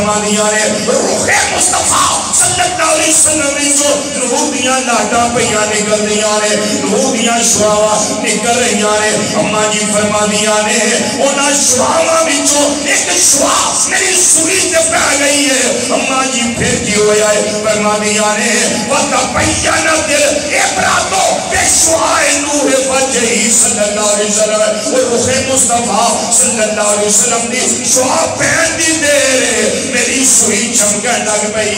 فرما دیا نے روح مصطفیٰ صلی اللہ علیہ وسلم جو روح دیاں لاٹا پہیاں نکل دیا نے روح دیاں شعاوا نکل رہیاں نے اماں جی فرما دیا نے اونا شعاوا بچو ایک شعا میری سوئی تے پہ گئی ہے اماں جی پھر کی ہویا ہے فرما دیا نے وَتَبَيَّنَ الْعِبْرَةُ بِشُعَاعِ نُورِ وَجْهِهِ صلی اللہ علیہ وسلم وہ روح مصطفیٰ صلی اللہ علیہ وسلم دی شعا پہن دی دیر میری سوئی چمکن لگ پئی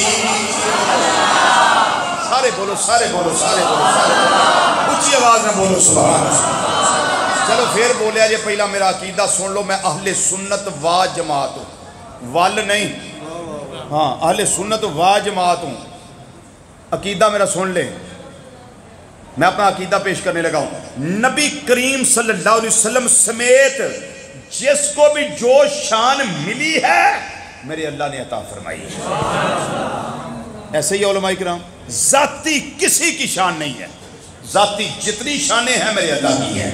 سارے بولو سارے بولو سارے بولو سارے اچھی آواز میں بولو سبحان اللہ چلو پھر بولیا جی پہلا میرا عقیدہ سن لو میں اہل سنت و جماعت ہوں وال نہیں ہاں اہل سنت و جماعت ہوں عقیدہ میرا سن لیں میں اپنا عقیدہ پیش کرنے لگا ہوں نبی کریم صلی اللہ علیہ وسلم سمیت جس کو بھی جو شان ملی ہے میرے اللہ نے عطا فرمائی ایسے ہی علماء کرام ذاتی کسی کی شان نہیں ہے ذاتی جتنی شانیں ہیں میرے اللہ کی ہیں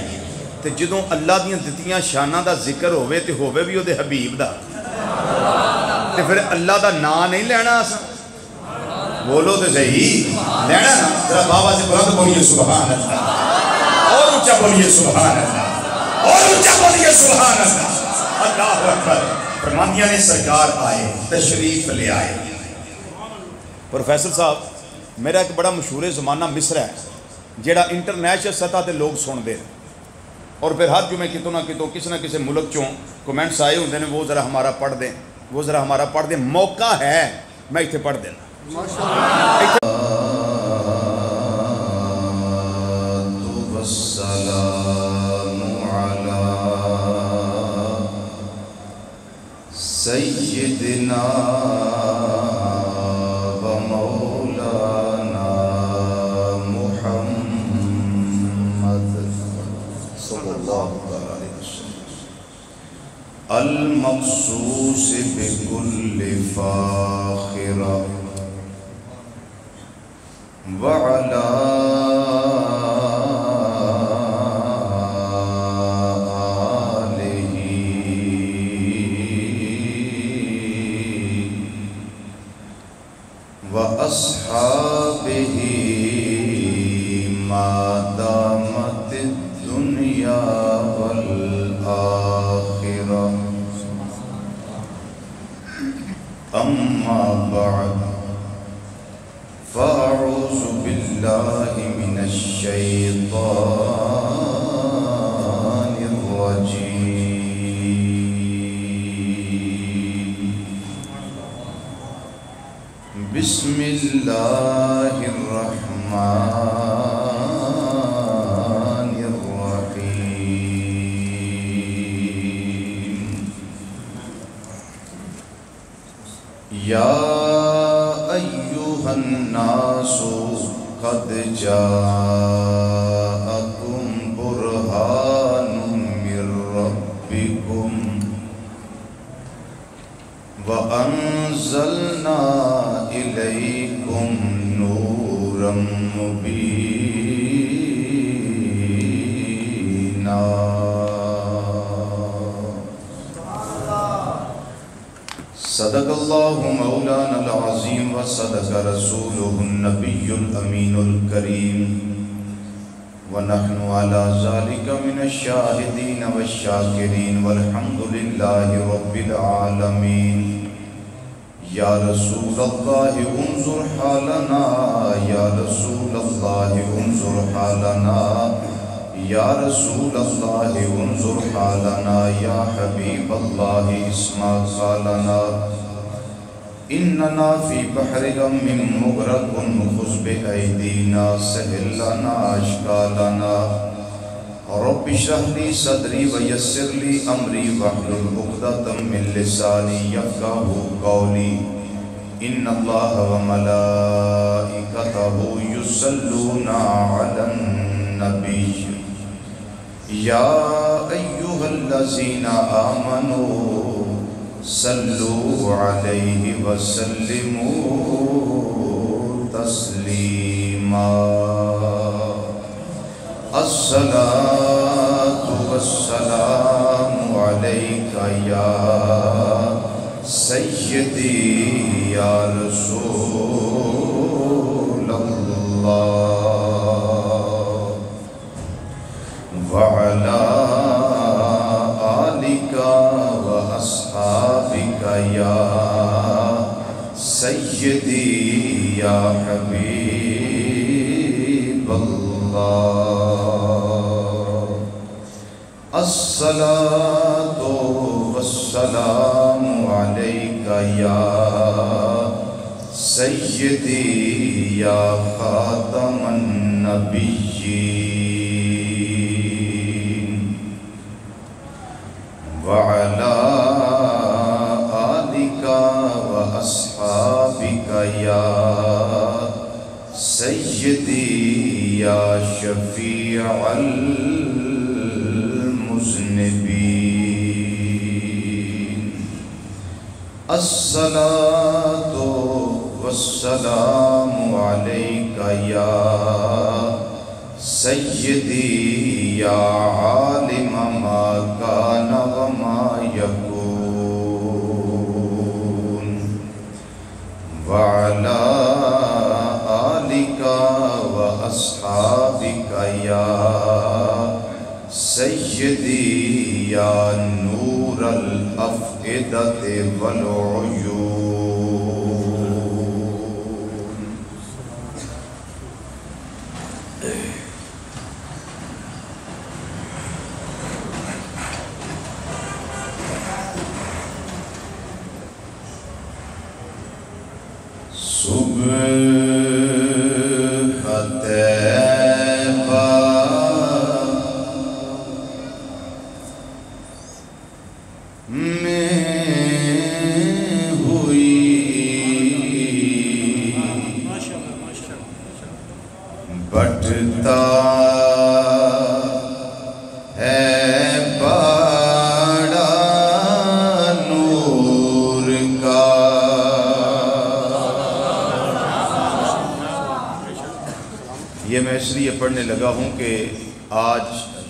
تے جدوں اللہ دیاں دتیاں شاناں دا ذکر ہوئے تے ہوئے بھی او دے حبیب دا تے پھر اللہ دا نام نہیں لینا اساں بولو تو صحیح لینا نا ذرا بابا سے بلند بولیے سبحان اللہ اور اونچا بولیے سبحان اللہ اور اونچا بولیے سبحان اللہ اللہ اکبر فرماندیاں نے سرکار آئے تشریف لے آئے پروفیسر صاحب میرا ایک بڑا مشہور زمانہ مصر ہے جیڑا انٹرنیشنل سطح تے لوگ سن دے اور پھر ہر جمعے کتوں نہ کتوں کسی نہ کسی ملک چوں کومنٹس آئے ہوندے نے وہ ذرا ہمارا پڑھ دیں وہ ذرا ہمارا پڑھ دیں موقع ہے میں اتنے پڑھ دینا سیدنا و مولانا محمد صلی اللہ علیہ وسلم المخصوص بكل فاخرہ وعلى آله وأصحابه ما دامت الدنيا والآخرة أما بعد فأعوذ بالله من الشيطان الرجيم بسم الله الرحمن الرحيم يا أيها الناس قد جاءكم برهان من ربكم وأنزلنا إليكم نورا مبينا صدق الله مولانا العظيم وصدق رسوله النبي الأمين الكريم ونحن على ذلك من الشاهدين والشاكرين والحمد لله رب العالمين يا رسول الله انظر حالنا يا رسول الله انظر حالنا يا رسول الله انظر حالنا يا حبيب الله اسمع قالنا إننا في بحر غم مغرق خذ بأيدينا سهل لنا أشكالنا رب اشرح لي صدري ويسر لي أمري واحلل عقدة من لساني يفقهوا قولي إن الله وملائكته يصلون على النبي يا أيها الذين آمنوا صلوا عليه وسلموا تسليما الصلاة والسلام عليك يا سیدی یا رسول اللہ وعلا آلک و اصحابک یا سیدی یا حبیب اللہ الصلاۃ والسلام علیک یا سیدی یا خاتم النبیین وعلی آلک و اصحابک یا سیدی یا شفیع المذنبین الصلاۃ والسلام علیک یا سیدی یا عالم ما کان وما یکون وعلی آلک و اصحابک یا سیدی یا نور الافئدۃ والعیون بٹتا ہے بڑا نور کا یہ میں اس لیے پڑھنے لگا ہوں کہ آج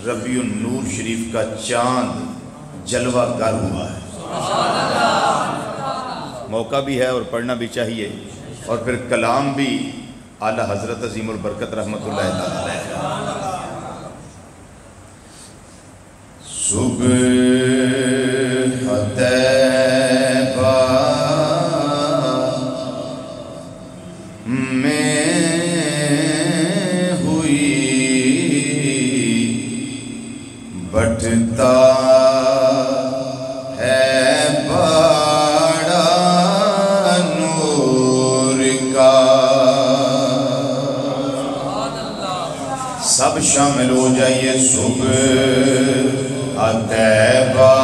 ربیع النور شریف کا چاند جلوہ گر ہوا ہے، موقع بھی ہے اور پڑھنا بھی چاہیے، اور پھر کلام بھی اعلیٰ حضرت عظیم البرکت رحمت اللہ تعالی صبح طیبہ میں ہوئی بٹتا ہے بڑا نور کا، سب شامل ہو جائیے صبح طیبہ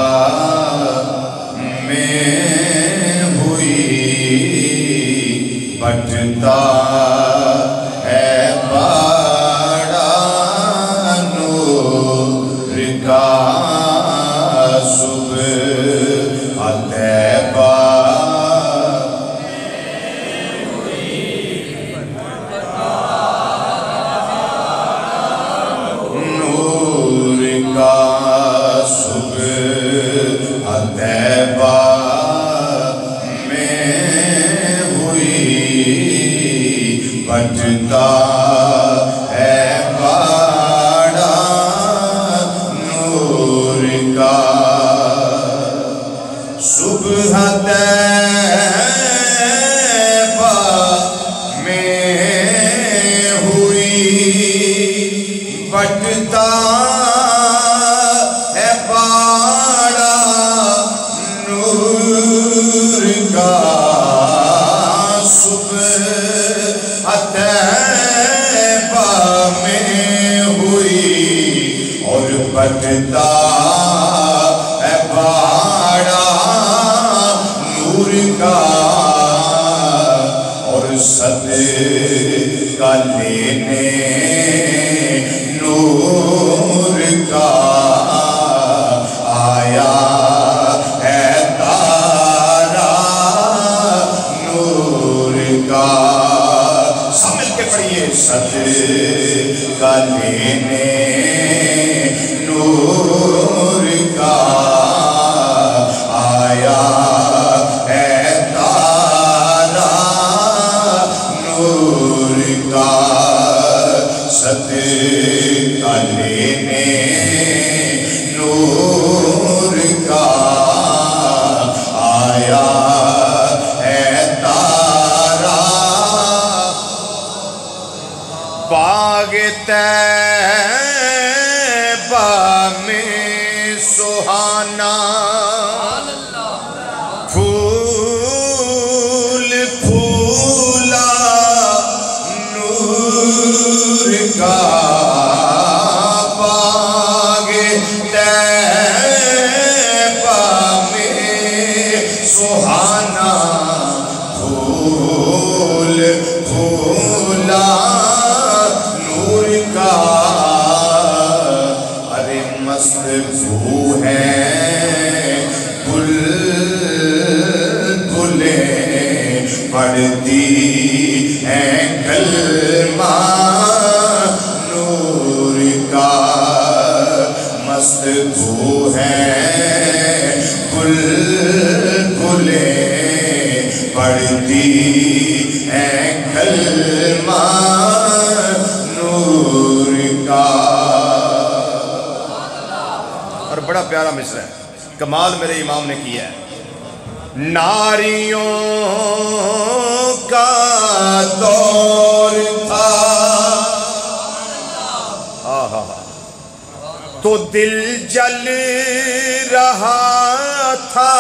میں ہوئی بٹتا ہے بڑا نور کا، صبح طیبہ طیبہ میں ہوئی بٹتا ہے بڑا نور کا، صبح طیبہ میں ہوئی بٹتا بٹتا ہے بڑا نور کا، اور صدقہ لینے نور کا آیا ہے تارا نور کا، سب مل کے پڑھیے صدقہ لینے نور کا آیا پڑھتی ہیں کلمہ نور کا مست وہ ہیں بلبلیں پڑھتی ہیں کلمہ نور کا. اور بڑا پیارا مصرع ہے، کمال میرے امام نے کیا ہے. ناریوں کا دور تھا تو دل جل رہا تھا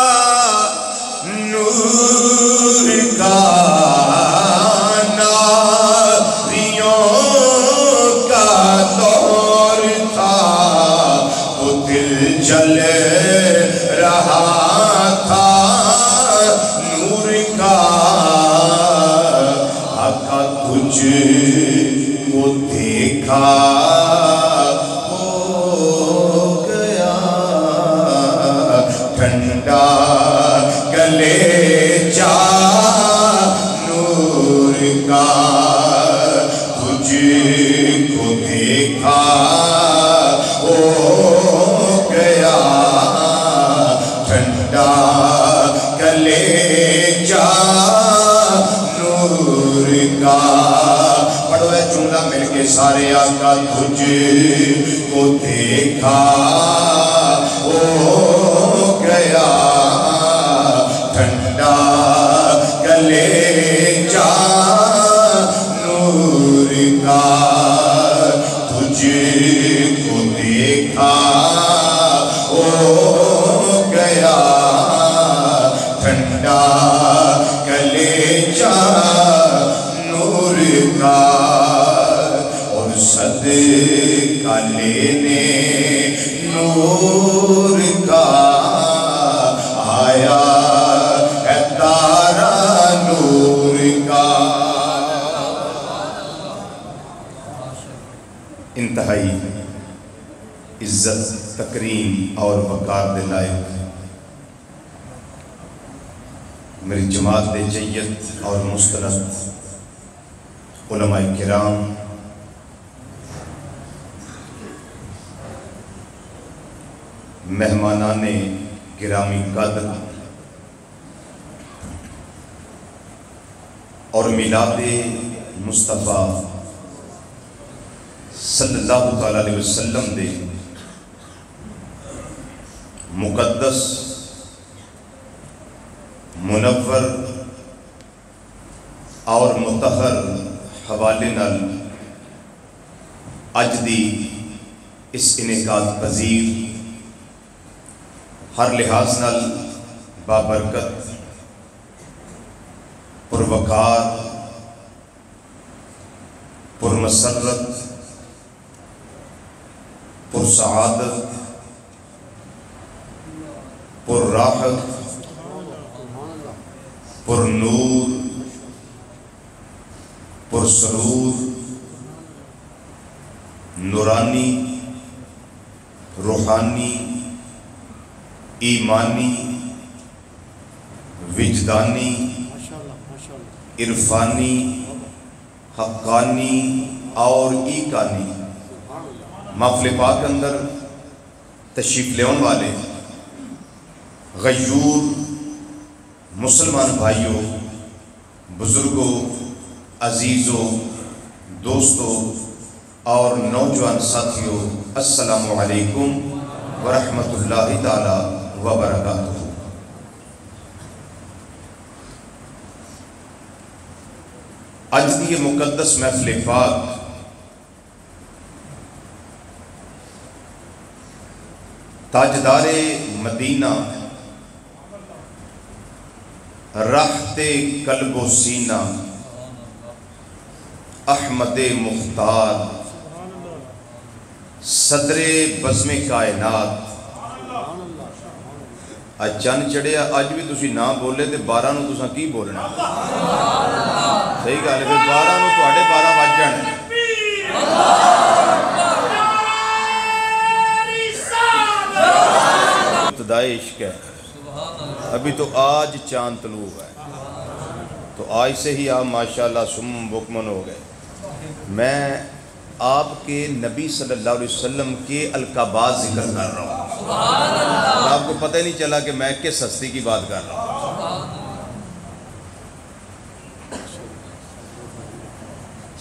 نور کا. ناریوں کا دور تھا تو دل جل رہا تھا نور کا. آقا تجھ کو دیکھا ہو گیا ٹھنڈا کلیجہ نور کا. تجھ کو دیکھا ہو گیا ٹھنڈا کلیجہ نور کا. پڑھو ہے جملہ مل کے سارے. آقا تجھ کو دیکھا ہو گیا ٹھنڈا کلیجہ نور کا. تجھ کو دیکھا ہو گیا ٹھنڈا کلیجہ نور کا. اور صدقہ لینے نور کا آیا ہے تارا نور کا. انتہائی عزت تکریم اور وقار دے لائق میری جماعت دے جیت اور مستند علماء کرام، مہمانان گرامی قدر اور میلاد مصطفیٰ صلی اللہ تعالیٰ علیہ وسلم دے مقدس منور اور مطہر حوالے نال اج دی اس انعقاد پذیر ہر لحاظ نال بابرکت پروقار پرمسرت پرسعادت پرراحت پرنور پرسرور نورانی روحانی ایمانی وجدانی عرفانی حقانی اور ایکانی محفل پاک اندر تشریف لیون والے غیور مسلمان بھائیوں، بزرگوں، عزیزوں، دوستوں اور نوجوان ساتھیوں، السلام علیکم ورحمۃ اللہ تعالی وبرکاتہ. اج دی یہ مقدس محفل پاک تاجدار مدینہ راحت قلب و سینہ احمد مختار صدر بزم کائنات. اج چند چڑھیا، اج بھی تسی نہ بولے تے 12 نو تساں کی بولنا؟ صحیح گل ہے، 12 نو تواڈے 12 بج جانے. ابتدائی عشق ہے، ابھی تو آج چاند طلوع ہے. تو آج سے ہی آپ ماشاءاللہ سم بکمن ہو گئے. میں آپ کے نبی صلی اللہ علیہ وسلم کے القابات ذکر کر رہا ہوں اور آپ کو پتہ ہی نہیں چلا کہ میں کس ہستی کی بات کر رہا ہوں.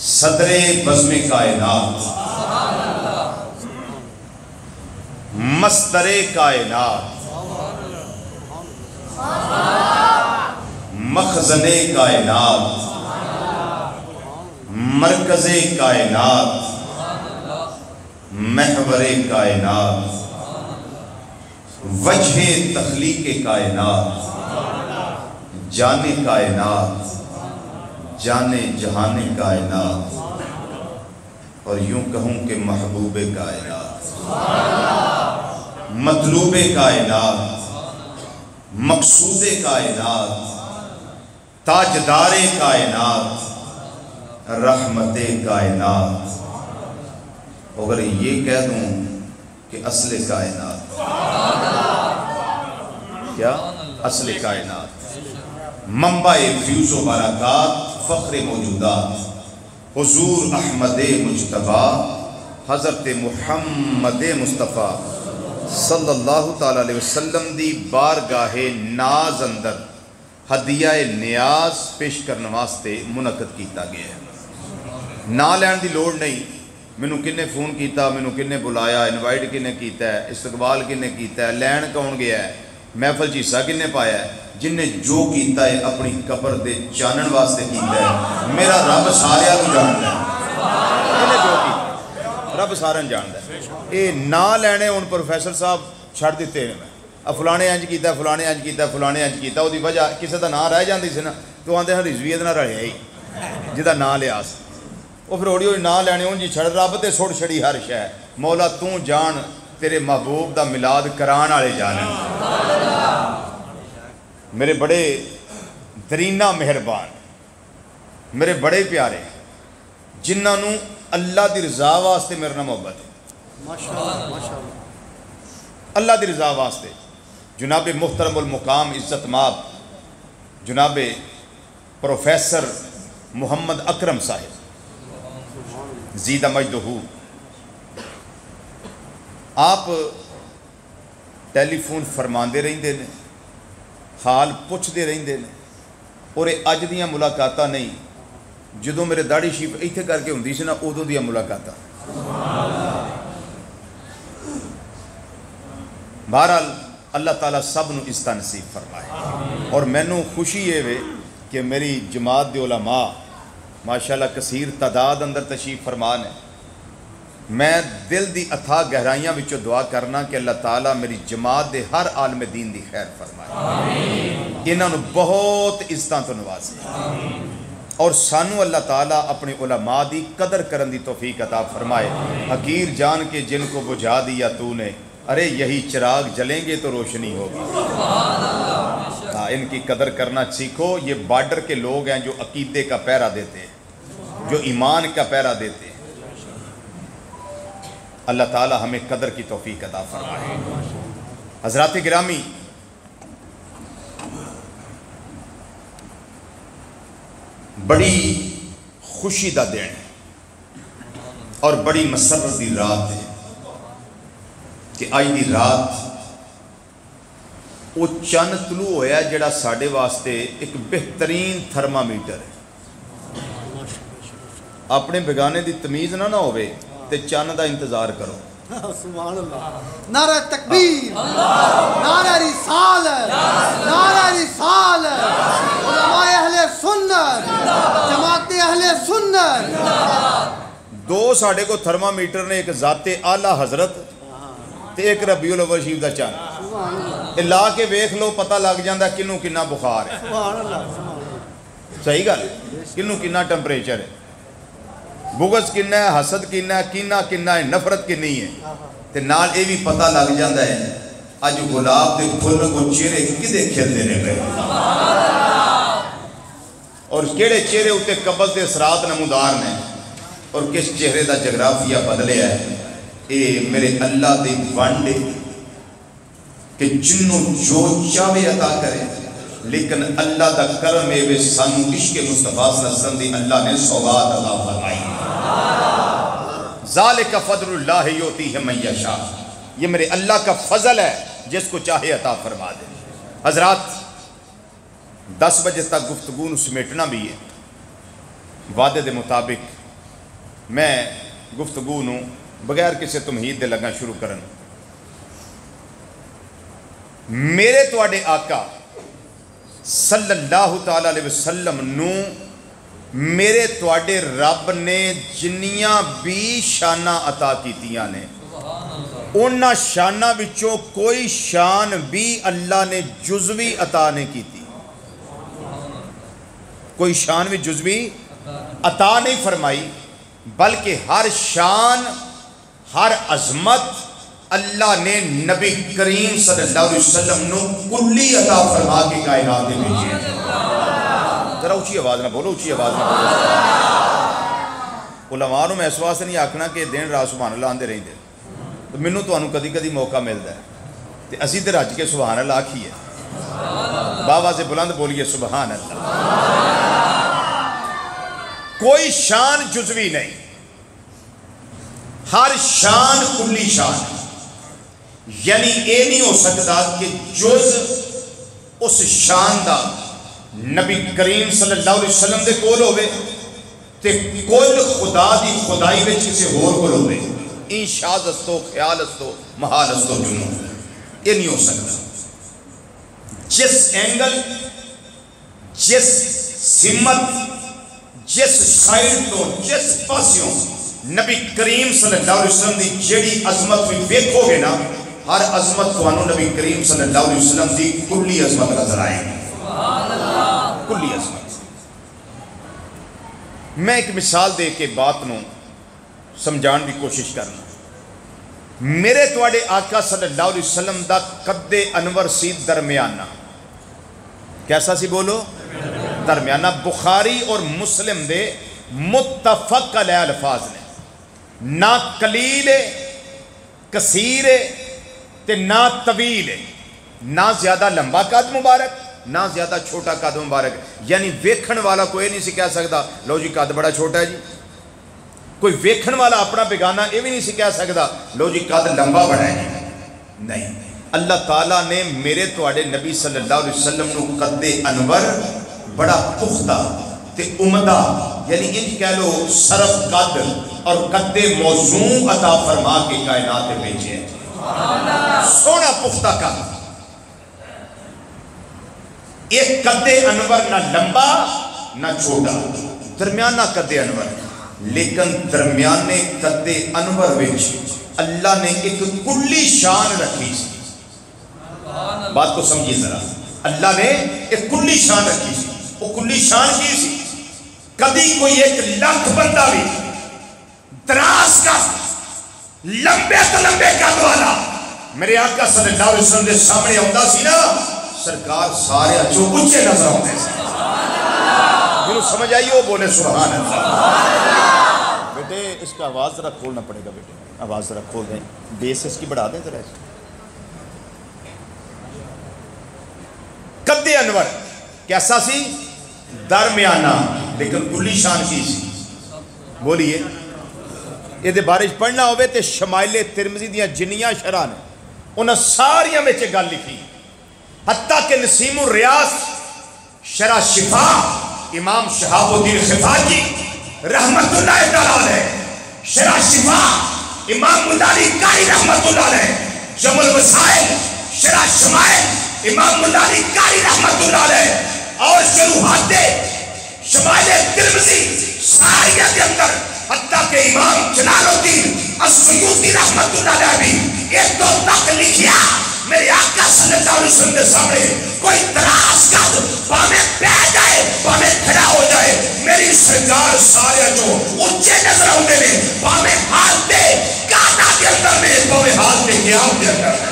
صدر بزم کائنات، مصدر کائنات، مخزن کائنات، مرکز کائنات، محور کائنات، وجہ تخلیق کائنات، جان کائنات، جان جہان کائنات، اور یوں کہوں کہ محبوب کائنات، مطلوب کائنات، مقصود کائنات، تاجدار کائنات، رحمت کائنات. اگر یہ کہہ دوں کہ اصل کائنات، کیا اصل کائنات، منبع فیوز و برکات، فخر موجودات، حضور احمد مجتبی حضرت محمد مصطفیٰ صلی اللہ تعالی علیہ وسلم دی بارگاہ ناز اندر ہدیہ نیاز پیش کرنے واسطے منعقد کیتا گیا ہے. نا لین دی لوڑ نہیں، مینوں کنے فون کیتا، مینوں کنے بلایا، انوائٹ کنے کیتا ہے، استقبال کنے کیتا ہے، لین کون گیا ہے، محفل چیسا کنے پایا ہے. جن نے جو کیتا ہے اپنی قبر دے چانن واسطے کیتا ہے. میرا رب سارے کو جانتا ہے، جن نے جو کیتا رب سارے جانتا ہے. یہ نا لینے ہوں پروفیسر صاحب چھڑ دیتے ہیں، فلانے انج کیتا، فلانے انج کیتا، فلانے انج کیتا. وہ وجہ کسی کا نام رہ جاتی سی نا تو آتے ہیں رضوی نہ رہے ہی جہاں نام لیا سی. وہ پھر اوڑی ہوئی نام لینے ہوں جی چھڑ رب تے سڑ چھڑی ہر شے. مولا تو جان تیرے محبوب دا میلاد کران والے جانے. میرے بڑے درینہ مہربان، میرے بڑے پیارے، جنہاں نو اللہ دی رضا واسطے میرے نام محبت ہے، اللہ دی رضا واسطے. جناب محترم المقام عزت ماب جناب پروفیسر محمد اکرم صاحب زیدہ مجدہو، آپ ٹیلی فون فرماندے رہندے نے، حال پوچھتے رہندے نے. اور اج دیاں ملاقاتاں نہیں، جدوں میرے داڑھی شیف ایتھے کر کے ہوندی سی نا ادوں دیاں ملاقاتاں. بہرحال اللہ تعالیٰ سب نو عزت نصیب فرمائے. اور مینوں خوشی یہ وے کہ میری جماعت دے علماء ماشاءاللہ کثیر تعداد اندر تشریف فرمان ہے. میں دل دی اتھا گہرائیاں وچوں دعا کرنا کہ اللہ تعالیٰ میری جماعت دے ہر عالم دین دی خیر فرمائے، انہاں نو بہت عزتاں تو نوازے، اور سانو اللہ تعالیٰ اپنے علماء دی قدر کرن دی توفیق عطا فرمائے. حقیر جان کے جن کو بجھا دیا تو نے، ارے یہی چراغ جلیں گے تو روشنی ہوگی. ہاں، ان کی قدر کرنا سیکھو. یہ بارڈر کے لوگ ہیں جو عقیدے کا پہرا دیتے ہیں، جو ایمان کا پہرا دیتے ہیں. اللہ تعالی ہمیں قدر کی توفیق عطا فرمائے. حضرات گرامی، بڑی خوشی دا دن اور بڑی مسرت دی رات ہے کہ آج دی رات وہ چند طلوع ہویا جڑا ساڑے واسطے ایک بہترین تھرمامیٹر ہے. اپنے بگانے دی تمیز نہ ہوئے تے چند دا انتظار کرو. سبحان اللہ. نعرہ تکبیر، نعرہ رسالت، نعرہ رسالت، علماء اہل سنت، جماعت اہل سنت. دو ساڑے کو تھرمامیٹر نے، ایک ذات اعلیٰ حضرت تے ایک ربیع الاول شریف دا چاند. لا کے ویکھ لو پتہ لگ جاندہ کنوں کنا بخار ہے. صحیح گل، کنوں کنا ٹمپریچر ہے، بغض کنا ہے، حسد کنا ہے، کینہ کنا ہے، نفرت کنی ہے. تے نال اے بھی پتہ لگ جاندہ ہے اج گلاب دے پھل کو چہرے کدے کھلتے نے پے، اور کیڑے چہرے اتے قبض دے اثرات نمودار نے، اور کس چہرے دا جغرافیہ بدلے ہے. اے میرے اللہ دے وانڈے کہ جنوں جو چاہے عطا کرے. لیکن اللہ دا کرم ہے سانو عشق مصطفیٰ صلی اللہ علیہ وسلم دی اللہ نے سوغات عطا فرمائی. ذالک فضل اللہ یؤتیہ من یشاء، یہ میرے اللہ کا فضل ہے جس کو چاہے عطا فرما دے. حضرات 10 بجے تک گفتگو نو سمیٹنا بھی ہے. وعدے دے مطابق میں گفتگو نو بغیر کسی تمہید دے لگا شروع کرن. میرے تواڈے آقا صلی اللہ تعالی علیہ وسلم نو میرے تواڈے رب نے جنیاں بھی شانہ عطا کیتیاں نے، انہاں شانہ وچوں کوئی شان بھی اللہ نے جزوی عطا نہیں کیتی. کوئی شان بھی جزوی عطا نہیں فرمائی، بلکہ ہر شان ہر عظمت اللہ نے نبی کریم صلی اللہ علیہ وسلم نو کلی عطا فرما کے کائنات میں بھیجی ہے. ذرا اونچی آواز نہ بولو، اونچی آواز نہ بولو. علماء نو میں اس واسطے نہیں آکھنا کہ دن رات سبحان اللہ آندے رہندے، تو مینوں تانوں کدی کدی موقع ملدا ہے تے اسی تے رج کے سبحان اللہ آکھیے، بابا سے بلند بولیے سبحان اللہ. کوئی شان جزوی نہیں، ہر شان کلی شان. یعنی یہ نہیں ہو سکتا کہ جز اس شان دا نبی کریم صلی اللہ علیہ وسلم دے کول ہوئے تے کل خدا دی خدائی میں کسی اور کول ہوئے. انشاء استو خیال استو محال استو جنو، یہ نہیں ہو سکتا. جس اینگل، جس سمت، جس سائڈ تو، جس پاسیوں نبی کریم صلی اللہ علیہ وسلم دی جیڑی عظمت بھی دیکھو گے نا، ہر عظمت تو انہوں نبی کریم صلی اللہ علیہ وسلم دی کلی عظمت نظر آئے گی. کلی عظمت. میں ایک مثال دے کے بات نو سمجھان کی کوشش کرنا. میرے تواڈے آقا صلی اللہ علیہ وسلم دا قد انور سی درمیانہ. کیسا سی بولو؟ درمیانہ. بخاری اور مسلم دے متفق علیہ الفاظ نے. نہ قلیل کثیر تے نہ طویل، نہ زیادہ لمبا قد مبارک نہ زیادہ چھوٹا قد مبارک. یعنی ویکھن والا کوئی نہیں سی کہہ سکتا لو جی قد بڑا چھوٹا ہے جی. کوئی ویکھن والا اپنا بیگانہ یہ بھی نہیں سی کہہ سکتا لو جی قد لمبا بڑا ہے جی. نہیں، اللہ تعالیٰ نے میرے تواڈے نبی صلی اللہ علیہ وسلم نو قد انور بڑا پختہ تے عمدہ، یعنی ان کہہ لو صرف قد اور قد موزوں عطا فرما کے کائنات میں بھیجے ہیں. سونا پختہ قد. ایک قد انور نہ لمبا نہ چھوٹا، درمیانہ قد انور. لیکن درمیانے قد انور وچ اللہ نے ایک کلی شان رکھی سی. بات کو سمجھیے ذرا. اللہ نے ایک کلی شان رکھی سی. وہ کلی شان کی سی. کبھی کوئی 1,00,000 بندہ بھی دراز کا لمبے تو لمبے قد والا میرے آقا صلی اللہ علیہ وسلم دے سامنے آتا سی نا، سرکار سارے اچھو اچھے نظر آتے سی. جنہوں سمجھ آئیے وہ بولے سبحان اللہ. بیٹے اس کا آواز ذرا کھولنا پڑے گا. بیٹے آواز ذرا کھول دیں، بیس اس کی بڑھا دیں ذرا. قد انور کیسا سی؟ درمیانہ لیکن کلی شان کی سی. بولیے. یہ دے بارش پڑھنا ہوئے تے شمائل ترمذی دیاں جنیاں شرح نے انہاں ساریاں میں گل لکھی. حتیٰ کہ نسیم الریاض شرح شفا امام شہاب الدین خفاجی رحمت اللہ تعالیٰ علیہ، شرح شفا امام مداری قاری رحمت اللہ علیہ، جمع الوسائل شرح شمائل امام مداری قاری رحمت اللہ علیہ، اور شروحات شمائل ترمذی ساریہ کے اندر حتیٰ کہ امام جلال الدین السیوطی رحمت اللہ علیہ بھی ایک دو تک لکھیا میرے آقا صلی اللہ علیہ وسلم کے سامنے کوئی دراز قد پامیں پہ جائے پامیں کھڑا ہو جائے میری سرکار سارے جو اونچے نظر ہوتے ہیں پامیں ہاتھ دے کانا کے اندر میں پامیں ہاتھ دے قیام کے اندر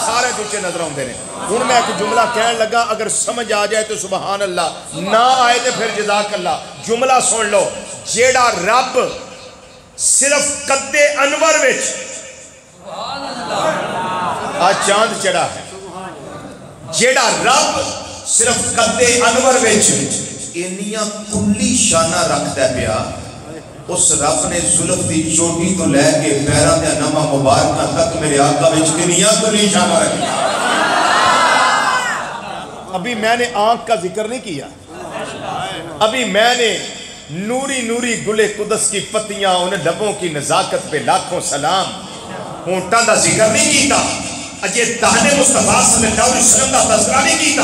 سارے اونچے نظر ہوتے ہیں. ہوں میں ایک جملہ کہنے لگا اگر سمجھ آ جائے تو سبحان اللہ، نہ آئے تو پھر جزاک اللہ. جملہ سن لو. جیڑا رب صرف قد انور وچ آج چاند چڑھا ہے، جیڑا رب صرف قد انور وچ انیاں کلی شانہ رکھدا پیا، اس رب نے زلف دی چوٹی تو لے کے پیراں دے نما مبارکہ تک میرے آقا وچ کنیاں کلی شانہ رکھی۔ ابھی میں نے آنکھ کا ذکر نہیں کیا، ابھی میں نے نوری نوری گلے قدس کی پتیاں ان لبوں کی نزاکت پہ لاکھوں سلام ہونٹاں دا ذکر نہیں کیتا، اجے دہن مصطفیٰ صلی اللہ علیہ وسلم دا تذکرہ نہیں کیتا،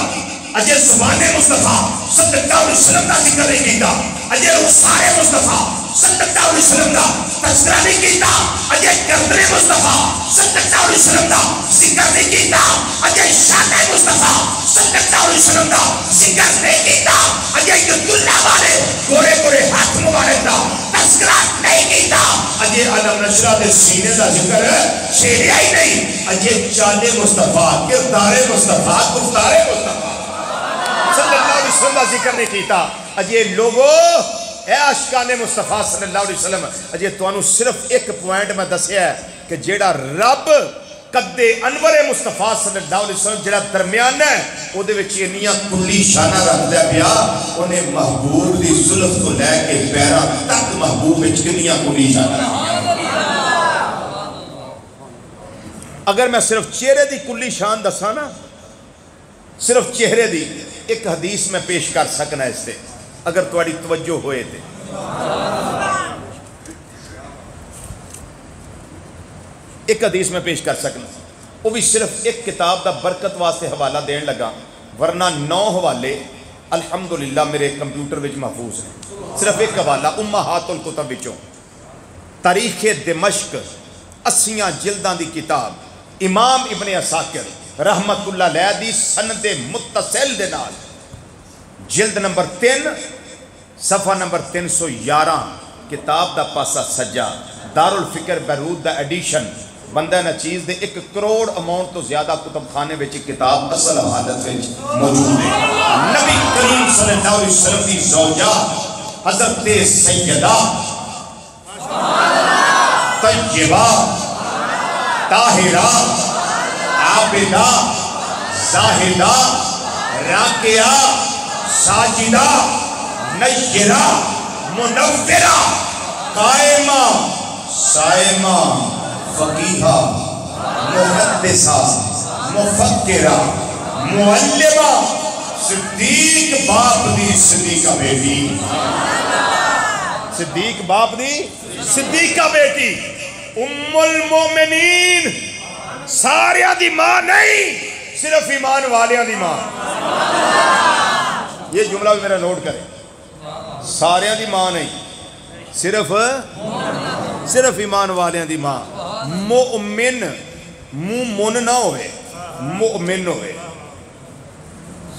اجے زبان مصطفیٰ صلی اللہ علیہ وسلم دا ذکر نہیں کیتا، اجے رخسار مصطفیٰ صلی اللہ علیہ وسلم دا تذکرہ نہیں کیتا، اجے گردن مصطفیٰ صلی اللہ علیہ وسلم دا ذکر نہیں کیتا، اجے شان مصطفیٰ صلی اللہ علیہ وسلم دا ذکر نہیں کیتا، اجے اللہ والے گورے گورے ہاتھ مبارک دا تذکرہ نہیں کیتا، اجے علم نشرہ دے سینے دا ذکر چھیڑیا ہی نہیں، اجے چال مصطفیٰ کردار مصطفیٰ گفتار مصطفیٰ صلی اللہ علیہ وسلم دا ذکر نہیں کیتا۔ اجے لوگو اے عاشقان مصطفیٰ صلی اللہ علیہ وسلم، اجے توانو صرف ایک پوائنٹ میں دسیا ہے کہ جیڑا رب قد انور مصطفیٰ صلی اللہ علیہ وسلم جیڑا درمیان ہے او دے وچ انیاں کلی شانہ رکھدا پیا، انہیں محبوب دی زلف تو لے کے پیراں تک محبوب وچ کنیاں کلی شانہ رکھدا۔ اگر میں صرف چہرے دی کلی شان دساں نا، صرف چہرے دی ایک حدیث میں پیش کر سکنا اس سے، اگر تواڈی توجہ ہوئے تھے۔ ایک حدیث میں پیش کر سکنا، وہ بھی صرف ایک کتاب دا برکت واسطے حوالہ دین لگا، ورنہ 9 حوالے الحمدللہ میرے کمپیوٹر وچ محفوظ ہیں۔ صرف ایک حوالہ امہات الکتب وچوں، تاریخ دمشق 80 جلداں دی کتاب، امام ابن عساکر رحمت اللہ علیہ دی سند متصل دے نال، جلد نمبر 3 صفحہ نمبر 311، کتاب دا پاسا سجا، دارالفکر بیروت دا ایڈیشن، بندہ نہ چیز دے 1 کروڑ اماؤنٹ تو زیادہ کتب خانے وچ کتاب اصل حالت وچ موجود ہے۔ نبی کریم صلی اللہ علیہ وسلم دی زوجہ حضرت سیدہ طیبہ طاہرہ عابدہ زاہدہ راکعہ ساجدہ نیرہ منورہ قائمہ صائمہ فقیہہ محدثہ مفکرہ معلمہ صدیق باپ دی صدیقہ بیٹی، صدیق باپ دی صدیقہ بیٹی، ام المومنین، ساریاں دی ماں نہیں، صرف ایمان والیاں دی ماں۔ یہ جملہ بھی میرا نوٹ کریں، ساریاں دی ماں نہیں، صرف ایمان والیاں دی ماں۔ مؤمن مومن نہ ہوئے، مؤمن ہوئے،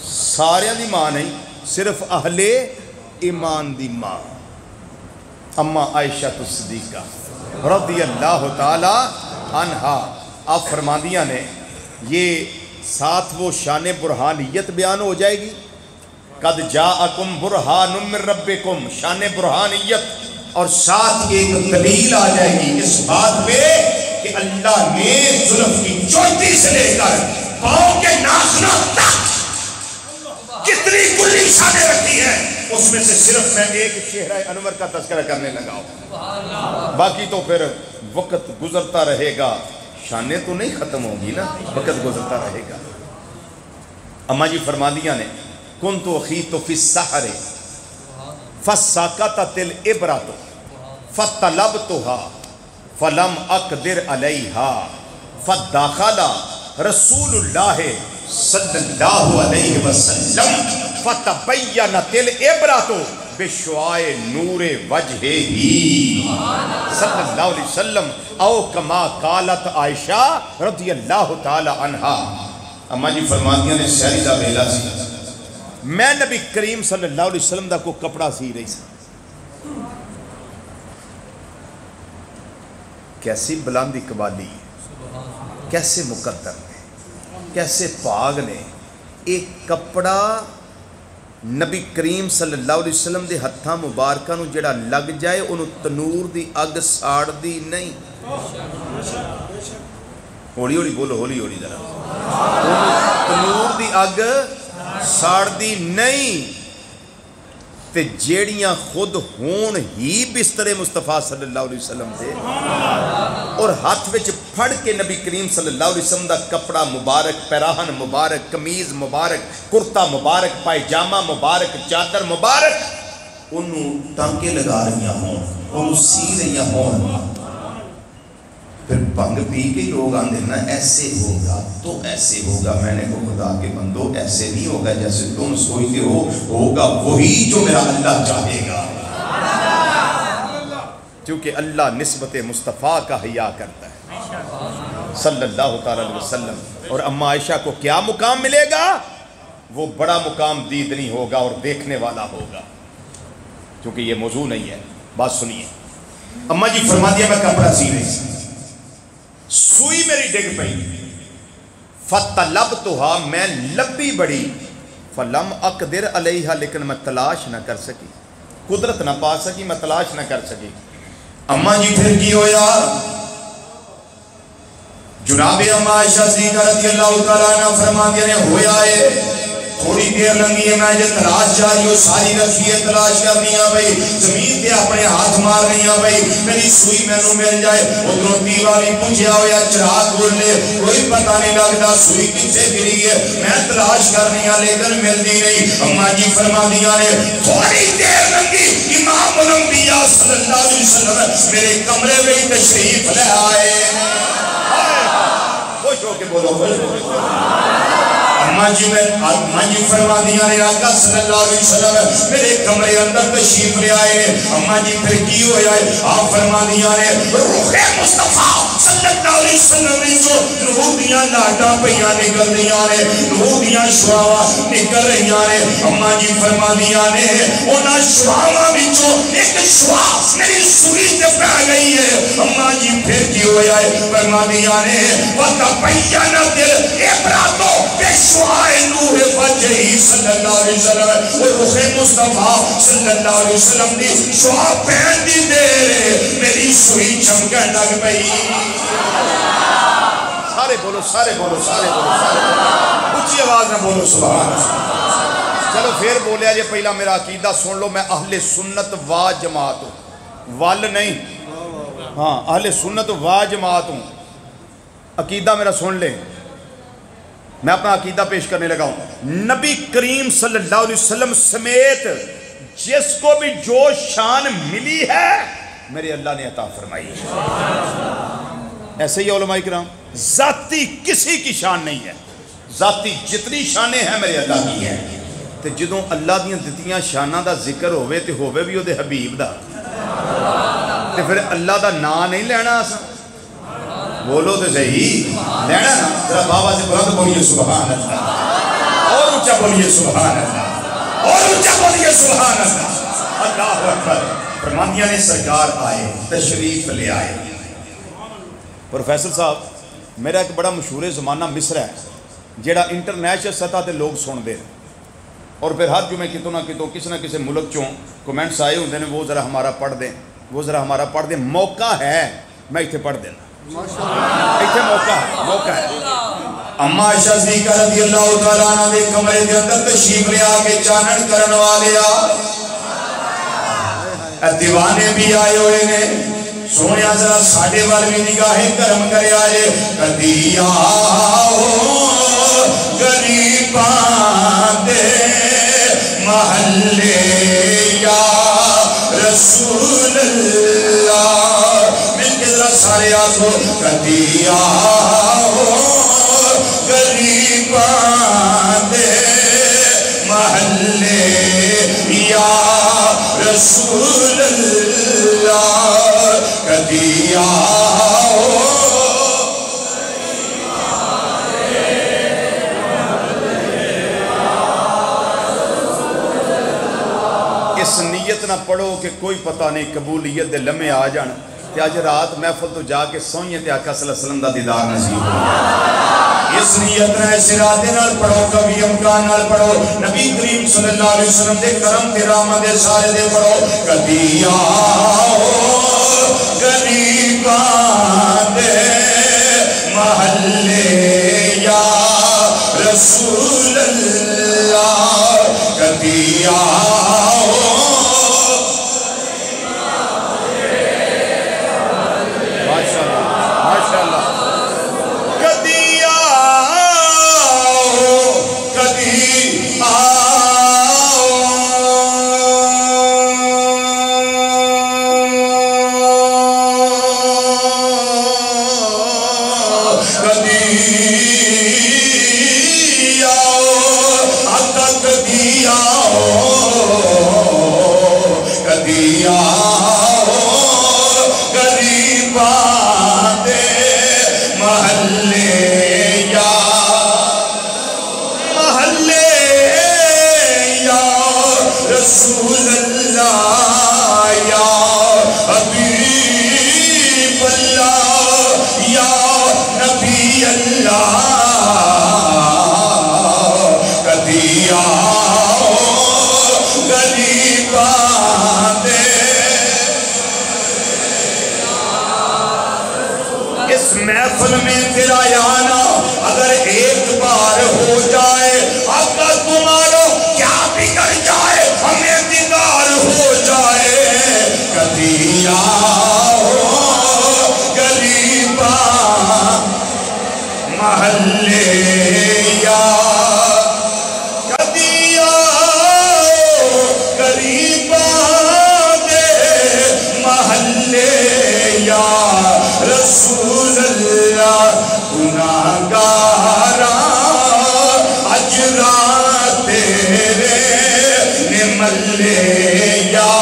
ساریاں دی ماں نہیں، صرف اہل ایمان دی ماں۔ اما عائشہ صدیقہ رضی اللہ تعالی عنہا، آپ فرماندیاں نے یہ ساتھ وہ شان برہانیت بیان ہو جائے گی، قد جاءکم برہان من ربکم، شان برہانیت، اور ساتھ ایک دلیل آ جائے گی اس بات پہ کہ اللہ نے زلف کی چوٹی سے لے کر پاؤں کے ناخنوں تک کتنی کلی شانیں رکھی ہیں، اس میں سے صرف میں ایک چہرہ انور کا تذکرہ کرنے لگا ہوں، باقی تو پھر وقت گزرتا رہے گا، شانیں تو نہیں ختم ہوگی نا، وقت گزرتا رہے گا۔ اما جی فرماندیاں نے کنت اخیت فی السحر فساکتت الابرۃ فطلبتها فلم اقدر علیہا فدخل رسول اللہ صلی اللہ علیہ وسلم فتبینت الابرۃ بشعاع نور وجہہ صلی اللہ علیہ وسلم او کما قالت عائشہ رضی اللہ تعالی عنہا۔ اما جی فرماندیاں نے سہری دا ویلا سی، میں نبی کریم صلی اللہ علیہ وسلم دا کو کپڑا سی رہی سی، کیسی بلند اقبالی، کیسے مقدر نے، کیسے پاک نے، ایک کپڑا نبی کریم صلی اللہ علیہ وسلم دے ہتھاں مبارکہ نو جڑا لگ جائے انہوں تنور دی اگ ساڑ دی نہیں۔ ہولی ہولی بولو، ہولی ہولی ذرا۔ تنور دی اگ ساڑدی نہیں تے جیڑیاں خود ہون ہی بستر مصطفیٰ صلی اللہ علیہ وسلم دے اور ہاتھ وچ پھڑ کے نبی کریم صلی اللہ علیہ وسلم دا کپڑا مبارک، پیراہن مبارک، قمیض مبارک، کرتا مبارک، پائجامہ مبارک، چادر مبارک انہوں ٹانکے لگا رہی ہوں، انہوں سی رہی ہوں، پھر بھنگ پی کے لوگ آندے نا ایسے ہوگا تو ایسے ہوگا. میں نے کہا خدا کے بندو ایسے نہیں ہوگا جیسے تم سوچتے ہو، ہوگا وہی جو میرا اللہ چاہے گا، کیونکہ اللہ نسبت مصطفیٰ کا حیا کرتا ہے صلی اللہ تعالی علیہ وسلم. اور اما عائشہ کو کیا مقام ملے گا؟ وہ بڑا مقام دیدنی ہوگا اور دیکھنے والا ہوگا، کیونکہ یہ موضوع نہیں ہے. بات سنیے، اما جی فرما دیا میں کپڑا سی رہی سی، سوئی میری ڈگ پئی، فَطَلَبْتُهَا میں لبی بڑی، فَلَمْ أَقْدِرْ عَلَيْهَا لیکن میں تلاش نہ کر سکی، قدرت نہ پا سکی، میں تلاش نہ کر سکی. اما جی پھر کی ہویا؟ جناب اما عائشہ صدیقہ رضی اللہ تعالیٰ عنہ فرما دیا نے ہویا ہے تھوڑی دیر لنگی ہے، میں جو تلاش جاری ہو ساری رکھی ہے تلاش کرنی ہے بھئی، زمین پہ اپنے ہاتھ مار رہی ہیں بھئی میری سوئی میں نو مل جائے. ادھروں دیوالی پوچھیا ہویا چراغ بول لے، کوئی پتہ نہیں لگتا سوئی کسے گری ہے، میں تلاش کرنی ہے لیکن ملتی نہیں. اما جی فرما دیا نے تھوڑی دیر لنگی، امام الانبیاء صلی اللہ علیہ وسلم میرے کمرے میں تشریف لے آئے. خوش ہو کے بولو، خوش ہو کے. اما جی فرما دیا نے آقا صلی اللہ علیہ وسلم میرے کمرے اندر تشریف لے آئے. اما جی پھر کی ہویا ہے؟ آپ فرما دیا نے روح مصطفیٰ صلی اللہ علیہ وسلم جو روح دیاں لاٹاں پہیاں نکل دیاں نے، روح دیاں شعاواں نکل رہیاں نے. اما جی فرما دیا نے انہاں شعاواں بچوں ایک شعا میری سوئی تے پہ گئی ہے. اما جی پھر کی ہویا ہے؟ فرما دیا نے وَتَبَيَّنَتِ الْعِبْرَةُ بِشُعَاعِ نُورِ وَجْهِهِ صلی اللہ علیہ وسلم. وہ روح مصطفیٰ صلی اللہ علیہ وسلم دی شعا پہن دی دیر میری سوئی چمکن لگ پئی. سارے بولو، سارے بولو، سارے بولو، سارے بولو، اچھی آواز نہ بولو سبحان اللہ. چلو پھر بولیا جی پہلا میرا عقیدہ سن لو، میں اہل سنت و جماعت ہوں، ول نہیں، ہاں اہل سنت و جماعت ہوں. عقیدہ میرا سن لیں، میں اپنا عقیدہ پیش کرنے لگا ہوں. نبی کریم صلی اللہ علیہ وسلم سمیت جس کو بھی جو شان ملی ہے میرے اللہ نے عطا فرمائی. ایسے ہی علماء کرام ذاتی کسی کی شان نہیں ہے، ذاتی جتنی شانیں ہیں میرے اللہ کی ہیں. تے جدوں اللہ دیاں دتیاں شاناں دا ذکر ہوئے تے ہوئے بھی او دے حبیب دا، تے پھر اللہ دا نام نہیں لینا اساں. بولو تو صحیح، لینا نا. ذرا بابا سے بلند بولیے سبحان اللہ، اور اونچا بولیے سبحان اللہ، اور اونچا بولیے سبحان اللہ. اللہ اکبر. فرماندیاں نے سرکار آئے تشریف لے آئے. پروفیسر صاحب میرا ایک بڑا مشہور زمانہ مصر ہے جیڑا انٹرنیشنل سطح تے لوگ سن دے، اور پھر ہر جمعے کتوں نہ کتوں کسی نہ کسی ملک چوں کومنٹس آئے ہوندے نے وہ ذرا ہمارا پڑھ دیں، وہ ذرا ہمارا پڑھ دیں. موقع ہے میں اتنے پڑھ دینا، اتنے موقع ہے. اما عائشہ صدیقہ رضی اللہ تعالیٰ عنہ دے کمرے دے اندر تشریف لے آ کے چانن کرن والے دیوانے بھی آئے ہوئے نے. سونیا ذرا ساڈے وال بھی نگاہیں کرم کرے آئے. کدی آؤ غریباں دے محلے یا رسول اللہ. مل کے ذرا سارے آسو. کدی آؤ غریباں دے محلے یا رسول اللہ. کدی آؤ اس نیت نہ پڑھو کہ کوئی پتہ نہیں قبولیت دے لمحے آ جان کہ آج رات محفل تو جا کے سوئیں تے آقا صلی اللہ علیہ وسلم دا دیدار نصیب ہو. اس نیت نہ اس ارادے نال پڑھو، کبھی امکان نال پڑھو. نبی کریم صلی اللہ علیہ وسلم دے کرم تے رحمت دے سارے دے پڑھو. کدی آؤ غریباں دے محلے یا رسول اللہ کبھی آؤ ماشاءاللہ کبھی آؤ کبھی محفل میں تیرا آنا اگر ایک بار ہو جائے آقا تمہارا کیا بگڑ جائے ہمیں دیدار ہو جائے کبھی آؤ غریبا محلے یا کبھی آؤ غریبا دے محلے یا رسول اللہ گناہگارا اجرا تیرے نملے یا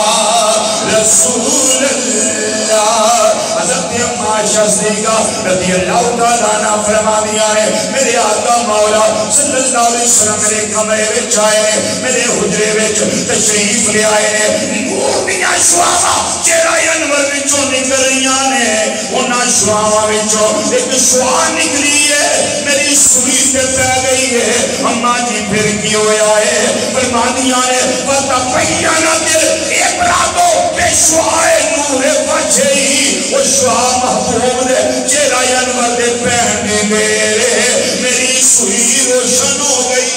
رسول اللہ حضرت عائشہ صدیقہ رضی اللہ تعالیٰ عنہ فرما دیا ہے میرے آقا مولا صلی اللہ علیہ وسلم میرے کمرے وچ آئے میرے حجرے وچ تشریف لے آئے مومنہ شعاوا چہرہ انور وچوں نکل رہیاں نے انہاں شعاواں وچوں ایک شعاع نکلی ہے میری سوئی تے پہ گئی ہے اماں جی پھر کی ہویا ہے فرمانیاں نے وَتَبَيَّنَتِ الْعِبْرَةُ بِشُعَاعِ نُورِ وَجْهِهِ وہ شعاع محبوب دے چہرہ انور دے پہنے میرے میری سوئی روشن ہو گئی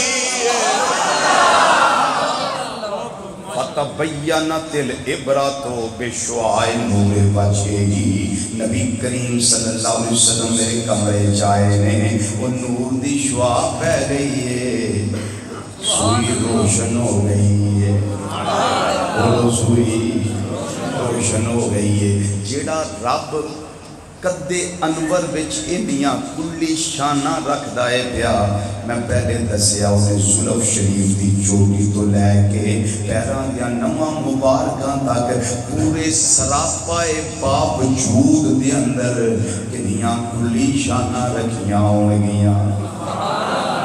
فتبینت العبرۃ بشعاع نور وجهہ نبی کریم صلی اللہ علیہ وسلم میرے کمرے جائے نے وہ نور دی شعاع پہ گئی ہے سوئی روشن ہو گئی ہے وہ سوئی روشن ہو گئی ہے جیڑا رب قدِ انور وچ انیاں کلی شانہ رکھ دائے پیا میں پہلے دسیا انہیں زلف شریف دی چوٹی تو لے کے پیران دیا نمہ مبارکان تاکہ پورے سراپائے باپ جود دے اندر انیاں کلی شانہ رکھیاں ہونگیاں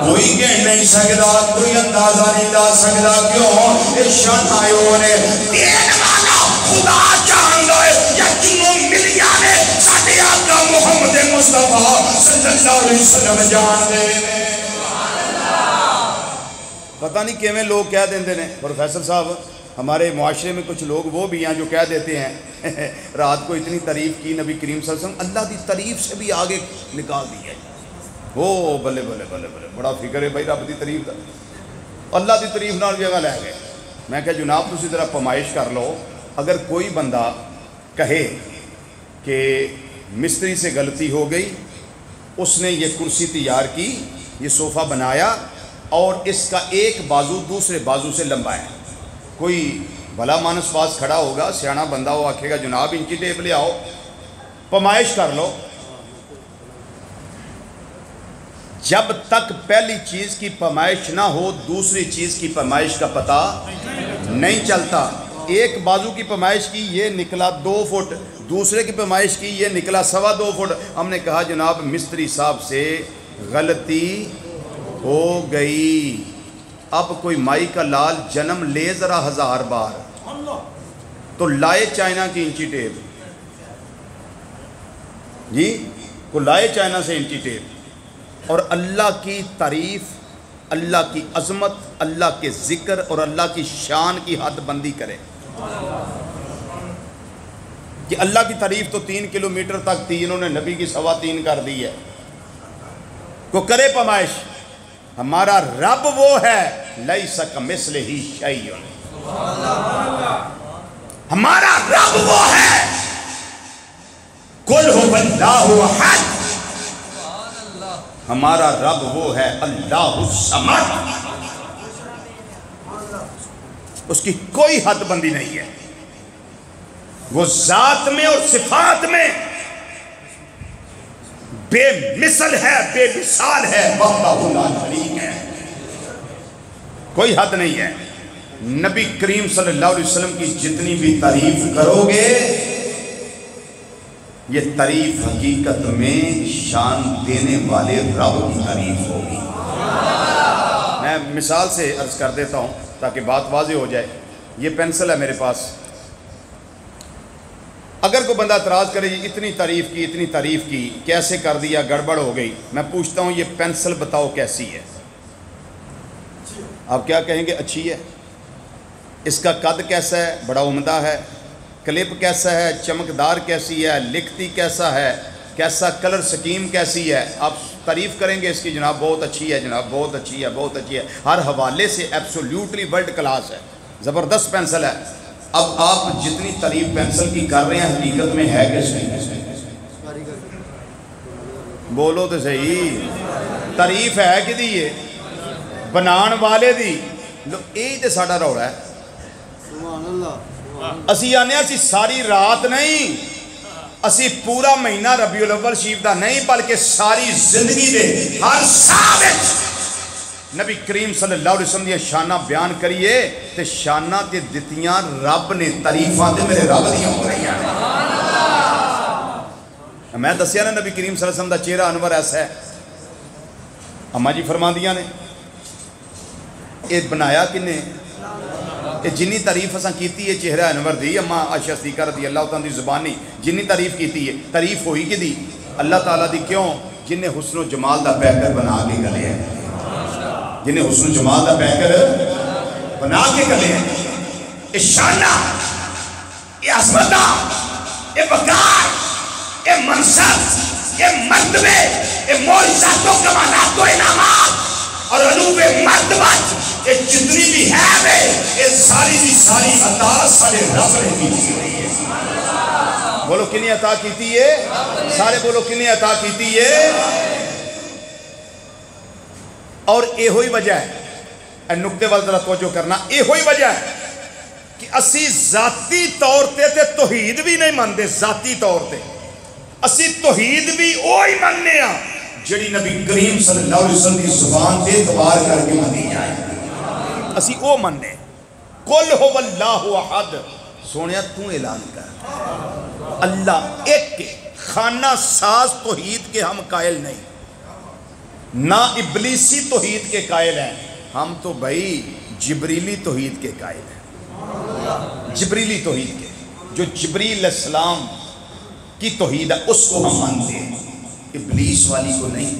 کوئی کہہ نہیں سکتا کوئی اندازہ نہیں لا سکتا کیوں اس شانائیوں نے دین والا خدا جان گئے یقینوں ملیانے ساتھے آقا محمد مصطفیٰ صلی اللہ علیہ وسلم جان دے پتہ نہیں کیویں لوگ کہہ دیندے نے پروفیسر صاحب ہمارے معاشرے میں کچھ لوگ وہ بھی ہیں جو کہہ دیتے ہیں رات کو اتنی تعریف کی نبی کریم صلی اللہ علیہ وسلم اللہ دی تعریف سے بھی آگے نکال دی ہے وہ بلے بلے بلے بلے بڑا فکر ہے بھائی رب دی تعریف دا اللہ دی تعریف نال جگہ لے گئے میں کہ جناب تسی ذرا پمائش کر لو اگر کوئی بندہ کہے کہ مستری سے غلطی ہو گئی اس نے یہ کرسی تیار کی یہ صوفہ بنایا اور اس کا ایک بازو دوسرے بازو سے لمبا ہے کوئی بھلا مانس پاس کھڑا ہوگا سیانا بندہ وہ آکھے گا جناب انچی ٹیپ لے آؤ پمائش کر لو جب تک پہلی چیز کی پیمائش نہ ہو دوسری چیز کی پیمائش کا پتہ نہیں چلتا ایک بازو کی پیمائش کی یہ نکلا 2 فٹ دوسرے کی پیمائش کی یہ نکلا 2.25 فٹ ہم نے کہا جناب مستری صاحب سے غلطی ہو گئی اب کوئی مائی کا لال جنم لے ذرا 1000 بار تو لائے چائنا کی انچی ٹیپ جی کو لائے چائنا سے انچی ٹیپ اور اللہ کی تعریف اللہ کی عظمت اللہ کے ذکر اور اللہ کی شان کی حد بندی کرے کہ اللہ کی تعریف تو 3 کلومیٹر تک تھی انہوں نے نبی کی 3.25 کر دی ہے کو کرے پیمائش ہمارا رب وہ ہے لیس کمثلہ شیء، ہمارا رب وہ ہے قل هو اللہ احد، ہمارا رب وہ ہے اللہ الصمد، اس کی کوئی حد بندی نہیں ہے، وہ ذات میں اور صفات میں بے مثل ہے، بے مثال ہے، وحدہ لا شریک ہے، کوئی حد نہیں ہے۔ نبی کریم صلی اللہ علیہ وسلم کی جتنی بھی تعریف کرو گے یہ تعریف حقیقت میں شان دینے والے رب کی تعریف ہوگی۔ میں مثال سے عرض کر دیتا ہوں تاکہ بات واضح ہو جائے۔ یہ پینسل ہے میرے پاس، اگر کوئی بندہ اعتراض کرے جی اتنی تعریف کی کیسے کر دیا، گڑبڑ ہو گئی، میں پوچھتا ہوں یہ پینسل بتاؤ کیسی ہے؟ آپ کیا کہیں گے؟ اچھی ہے۔ اس کا قد کیسا ہے؟ بڑا عمدہ ہے۔ کلپ کیسا ہے؟ چمکدار کیسی ہے؟ لکھتی کیسا ہے؟ کیسا کلر سکیم کیسی ہے؟ آپ تعریف کریں گے اس کی، جناب بہت اچھی ہے، جناب بہت اچھی ہے، بہت اچھی ہے، ہر حوالے سے ایبسولیوٹلی ورلڈ کلاس ہے، زبردست پینسل ہے۔ اب آپ جتنی تعریف پینسل کی کر رہے ہیں حقیقت میں ہے کس میں؟ بولو تو صحیح، تعریف ہے کہ دی یہ بنان والے دی، لو یہی تو ساڈا روڑا ہے۔ اسی آنے اسی ساری رات نہیں، اسی پورا مہینہ ربیع الاول شریف دا نہیں، بلکہ ساری زندگی دے ہر سال نبی کریم صلی اللہ علیہ وسلم یہ شانہ بیان کریے تے شانہ تے دتیاں رب نے، تعریفاں تے میرے رب دیاں ہو رہی ہیں۔ میں دسیا نا نبی کریم صلی اللہ علیہ وسلم دا چہرہ انور ایسا ہے، اماں جی فرماندیاں نے یہ بنایا کنے؟ یہ جنی تعریف اساں کیتی ہے چہرہ انور دی، اماں عائشہ صدیقہ رضی اللہ تعالیٰ دی زبانی جنی تعریف کیتی ہے، تعریف ہوئی کہ دی اللہ تعالیٰ دی، کیوں؟ جنہیں حسن و جمال دا پیکر بنا کے گلے ہیں، جنہیں حسن و جمال دا پیکر بنا کے گلے ہیں۔ یہ شانہ، یہ عظمتہ، یہ وقار، یہ منصب، یہ مرتبے، یہ معجزات و کمالات و انعامات اور علوم مرتبت، یہ جتنی بھی ہے یہ ساری دی ساری عطا سارے رب نے کی ہوئی ہے۔ بولو کنی عطا کیتی ہے؟ سارے بولو کنی عطا کیتی ہے؟ اور یہ ہوئی وجہ ہے، نقطے وال ذرا توجہ کرنا، یہ ہوئی وجہ ہے کہ اسی ذاتی طور تے توحید بھی نہیں مانتے، ذاتی طور تے اسی توحید بھی وہی ماننے ہاں جڑی نبی کریم صلی اللہ علیہ وسلم کی زبان تے اعتبار کر کے مانی جائے، اسی او مننے۔ قل هو اللہ احد، سونیا تو اعلان کر اللہ ایک کے، خانہ ساز توحید کے ہم قائل نہیں، نہ ابلیسی توحید کے قائل ہیں، ہم تو بھائی جبریلی توحید کے قائل ہیں، جبریلی توحید کے، جو جبریل علیہ السلام کی توحید ہے اس کو ہم مانتے ہیں، ابلیس والی کو نہیں،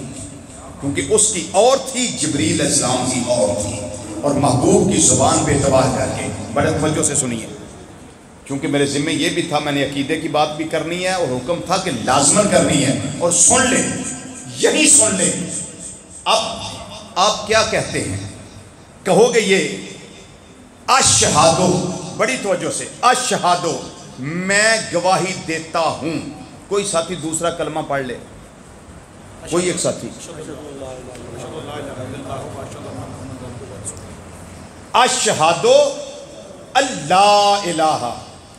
کیونکہ اس کی اور تھی، جبریل علیہ السلام کی اور تھی، اور محبوب کی زبان پہ اعتبار کر کے بڑے توجہ سے سنیے، کیونکہ میرے ذمہ یہ بھی تھا، میں نے عقیدے کی بات بھی کرنی ہے اور حکم تھا کہ لازمن کرنی ہے، اور سن لیں، یہی سن لیں۔ اب آپ کیا کہتے ہیں؟ کہو گے یہ اشہادو، بڑی توجہ سے، اشہادو میں گواہی دیتا ہوں، کوئی ساتھی دوسرا کلمہ پڑھ لے، کوئی ایک ساتھی، اشہدو اللہ الہ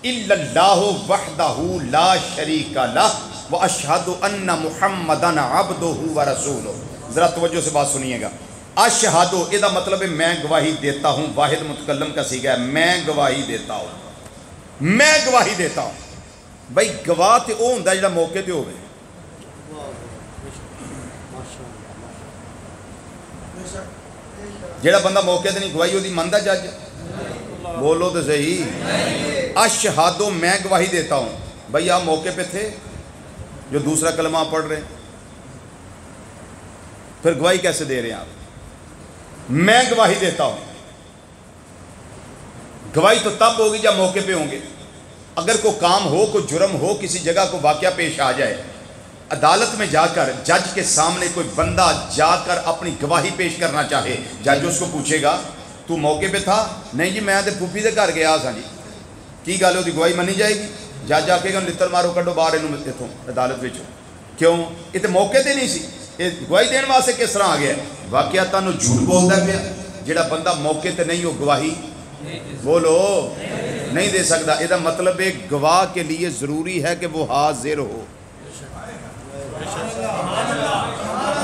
الا اللہ وحدہ لا شریک لہ واشہد ان محمدن عبدہ ورسولہ۔ ذرا توجہ سے بات سنیے گا، اشہدو یہ مطلب ہے میں گواہی دیتا ہوں، واحد متکلم کا صیغہ ہے، میں گواہی دیتا ہوں، میں گواہی دیتا ہوں۔ بھائی گواہ تے او ہوندا جڑا موقع تے ہوے، جیڑا بندہ موقع تے نہیں گواہی ہوتی ماندا جج؟ بولو تو صحیح، اشہادو میں گواہی دیتا ہوں۔ بھائی آپ موقع پہ تھے جو دوسرا کلمہ آپ پڑھ رہے ہیں، پھر گواہی کیسے دے رہے ہیں آپ؟ میں گواہی دیتا ہوں، گواہی تو تب ہوگی جب موقع پہ ہوں گے۔ اگر کوئی کام ہو، کوئی جرم ہو، کسی جگہ کو واقعہ پیش آ جائے عدالت میں جا کر جج کے سامنے کوئی بندہ جا کر اپنی گواہی پیش کرنا چاہے، جج اس کو پوچھے گا تو موقع پہ تھا؟ نہیں جی میں تے پھوپھی دے گھر گیا سا جی، کی گل ہے گواہی منی جائے گی؟ جج آکھے گا لتر مارو کڈو باہر اتوں عدالت وچ، کیوں؟ یہ تو موقع تے نہیں سی، یہ گواہی دین واسطے کس طرح آ گیا؟ واقعہ تانوں جھوٹ بولدا پیا، جڑا بندہ موقع تے نہیں ہو گواہی بولو نہیں دے سکتا۔ یہ مطلب ہے گواہ کے لیے ضروری ہے کہ وہ حاضر ہو۔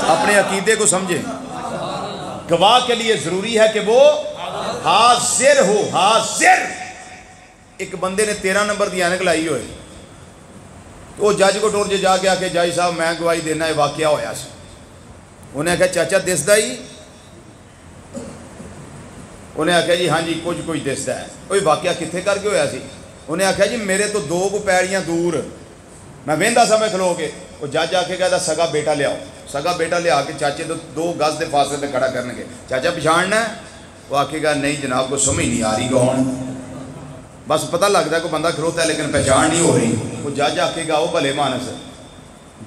اپنے عقیدے کو سمجھیں، گواہ کے لیے ضروری ہے کہ وہ حاضر ہو، حاضر۔ ایک بندے نے 13 نمبر دی اینک لائی ہوئے، تو وہ جج کو ٹور جا کے آکے جائی صاحب میں گواہی دینا ہے واقعہ ہویا سی۔ انہیں آکھا چاچا دسدا ہی؟ انہیں آکھا جی ہاں جی کچھ دسدا ہے۔ کوئی واقعہ کتنے کر کے ہویا سی؟ انہیں آکھا جی میرے تو 2 پیڑیاں دور میں وہدا سا میں کھلو کے، وہ جج آکھے گا سگا بیٹا لیاؤ، سگا بیٹا لیا کے چاچے تو 2 گز دے فاصلے تے کھڑا کرنے گے، چاچا پچھاڑنا ہے؟ وہ آکھے گا نہیں جناب کو سمجھ نہیں آ رہی کون، بس پتہ لگتا ہے کوئی بندہ کھلوتا ہے لیکن پہچان نہیں ہو رہی۔ وہ جج آکھے گا وہ بھلے مانس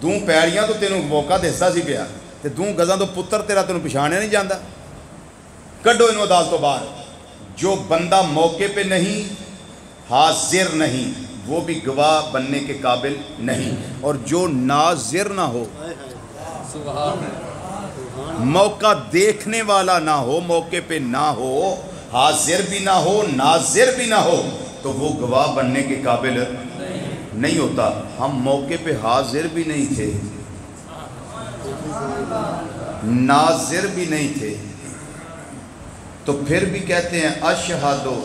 2 پیڑیاں تو تینوں موقع دستا سی پیا تے 2 گزاں تو پتر تیرا تینوں پچھاڑیا نہیں جاندہ، کڈو انہوں عدالتوں باہر۔ جو بندہ موقع پہ نہیں، حاضر نہیں، وہ بھی گواہ بننے کے قابل نہیں، اور جو ناظر نہ ہو، موقع دیکھنے والا نہ ہو، موقع پہ نہ ہو، حاضر بھی نہ ہو، ناظر بھی نہ ہو، تو وہ گواہ بننے کے قابل نہیں ہوتا۔ ہم موقع پہ حاضر بھی نہیں تھے، ناظر بھی نہیں تھے، تو پھر بھی کہتے ہیں اشہدو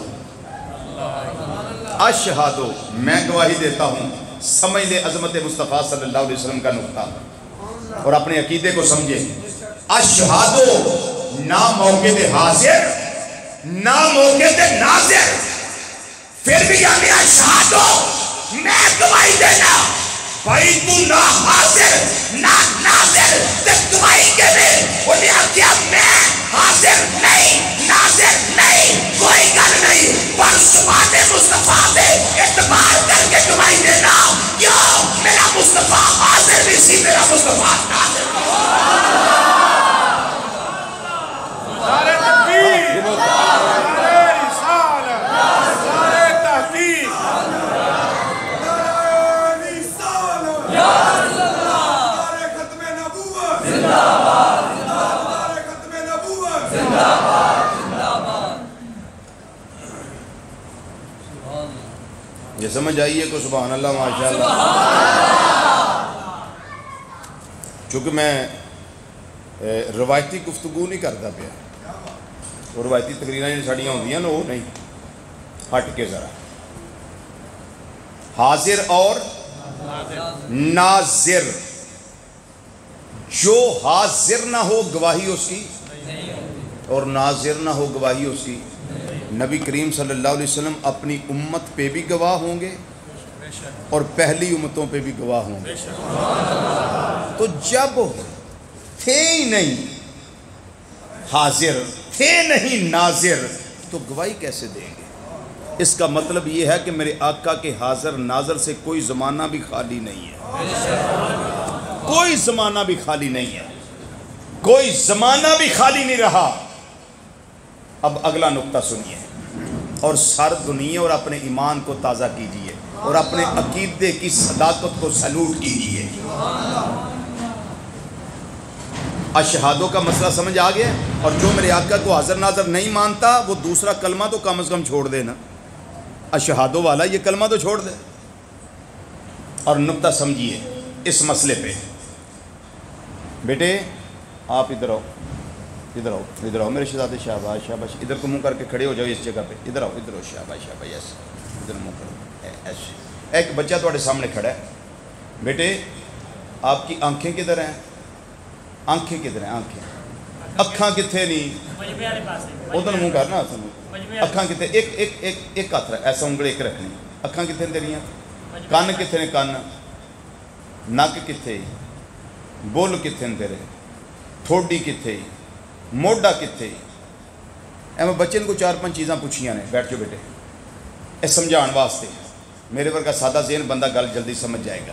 اشہدو، میں گواہی دیتا ہوں۔ سمجھ لے عظمت مصطفیٰ صلی اللہ علیہ وسلم کا نقطہ اور اپنے عقیدے کو سمجھے۔ اشہدو، نہ موقع دے حاضر نہ موقع دے ناظر، پھر بھی یعنی اشہدو میں گواہی دینا۔ بھائی تو نہ حاضر نہ ناظر تے گواہی کے لئے انہیں آکھیا میں حاضر نہیں ناظر نہیں، کوئی گل نہیں، پر سبحان مصطفیٰ دے اعتبار کر کے گواہی دینا۔ کیوں؟ میرا مصطفیٰ حاضر بھی سی، میرا مصطفیٰ ناظر بھی سی۔ نعرہ تکبیر، نعرہ رسالت، نعرہ تحقیق، یہ سمجھ آئیے کو سبحان اللہ ماشاءاللہ۔ چونکہ میں روایتی گفتگو نہیں کرتا پیا، وہ روایتی تقریراں جو ساڑیاں ہوندیاں نا وہ نہیں، ہٹ کے ذرا حاضر اور ناظر۔ جو حاضر نہ ہو گواہی اس کی، اور ناظر نہ ہو گواہی اس کی۔ نبی کریم صلی اللہ علیہ وسلم اپنی امت پہ بھی گواہ ہوں گے اور پہلی امتوں پہ بھی گواہ ہوں گے۔ تو جب تھے ہی نہیں حاضر، تھے نہیں ناظر، تو گواہی کیسے دیں گے؟ اس کا مطلب یہ ہے کہ میرے آقا کے حاضر ناظر سے کوئی زمانہ بھی خالی نہیں ہے، کوئی زمانہ بھی خالی نہیں ہے، کوئی زمانہ بھی خالی نہیں رہا۔ اب اگلا نقطہ سنیے اور سر دنیے اور اپنے ایمان کو تازہ کیجئے اور اپنے عقیدے کی صداقت کو سلوٹ کیجئے۔ اشہادوں کا مسئلہ سمجھ آ گیا، اور جو میرے آقا کو حاضر ناظر نہیں مانتا وہ دوسرا کلمہ تو کم از کم چھوڑ دے نا، اشہادوں والا یہ کلمہ تو چھوڑ دے۔ اور نقطہ سمجھیے اس مسئلے پہ، بیٹے آپ ادھر آؤ، ادھر آؤ، ادھر آؤ میرے شہزادے، شاباش شاباش، ادھر کو منہ کر کے کھڑے ہو جاؤ اس جگہ پہ، ادھر آؤ، ادھر آؤ، شاباش شاباش، ایسے ادھر منہ کرو ایسے۔ ایک بچہ تھوڑے سامنے کھڑا ہے، بیٹے آپ کی آنکھیں کدھر ہیں؟ آنکھیں کدھر ہیں؟ آنکھیں، اکھاں کتھے نہیں؟ ادھر منہ کرنا، اکھاں کتھے؟ ایک ہاتھ ایسا انگل ایک رکھنی، اکھاں کتھے تیریاں؟ کان کتھے نے؟ کان، نک کتھے؟ بول کتھے نے تیرے؟ ٹھوڈی کتھے؟ موڈا کتھے؟ میں بچے کو 4-5 چیزاں پوچھیاں نے، بیٹھ جو بیٹے، یہ سمجھان واسطے، میرے ورگا سادہ ذہن بندہ گل جلدی سمجھ جائے گا۔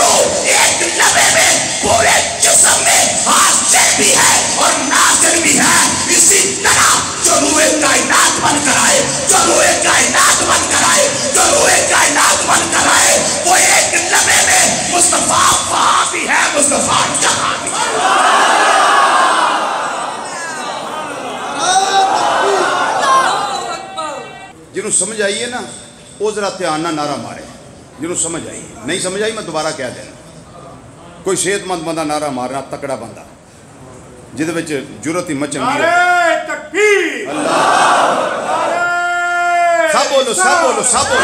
روح ایک لمحے میں پورے جسم میں حاضر بھی ہے اور ناظر بھی ہے. اسی طرح جو روح کائنات بن کر آئے, جو روح کائنات بن کر آئے, جو روح کائنات بن کر آئے, وہ ایک لمحے میں مصطفیٰ وہاں بھی ہے, مصطفیٰ یہاں بھی ہے. جنہوں سمجھ آئیے نا وہ ذرا دھیان نہ نعرہ مارے. جنہوں سمجھ آئی, نہیں سمجھ آئی میں دوبارہ کہہ دینا. کوئی صحت مند بندہ نعرہ مارنا, تکڑا بندہ جہدے وچ جرت ہمت چنگی ہو. نعرہ تکبیر, سب بولو, سب بولو, سب بولو.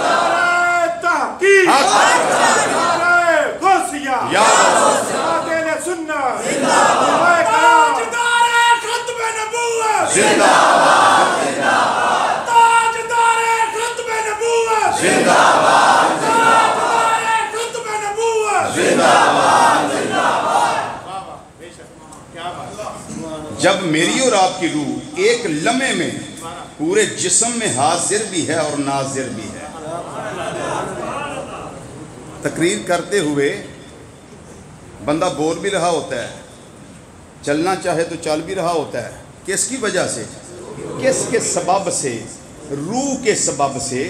نعرہ تحقیق, نعرہ غوثیہ, یا اہل سنت, علماء کرام, تاجدار ختم نبوت, زندہ تاجدار ختم نبوت, زندہ تاجدار ختم نبوت, جب میری اور آپ کی روح ایک لمحے میں پورے جسم میں حاضر بھی ہے اور ناظر بھی ہے. تقریر کرتے ہوئے بندہ بول بھی رہا ہوتا ہے, چلنا چاہے تو چل بھی رہا ہوتا ہے. کس کی وجہ سے, کس کے سبب سے, روح کے سبب سے.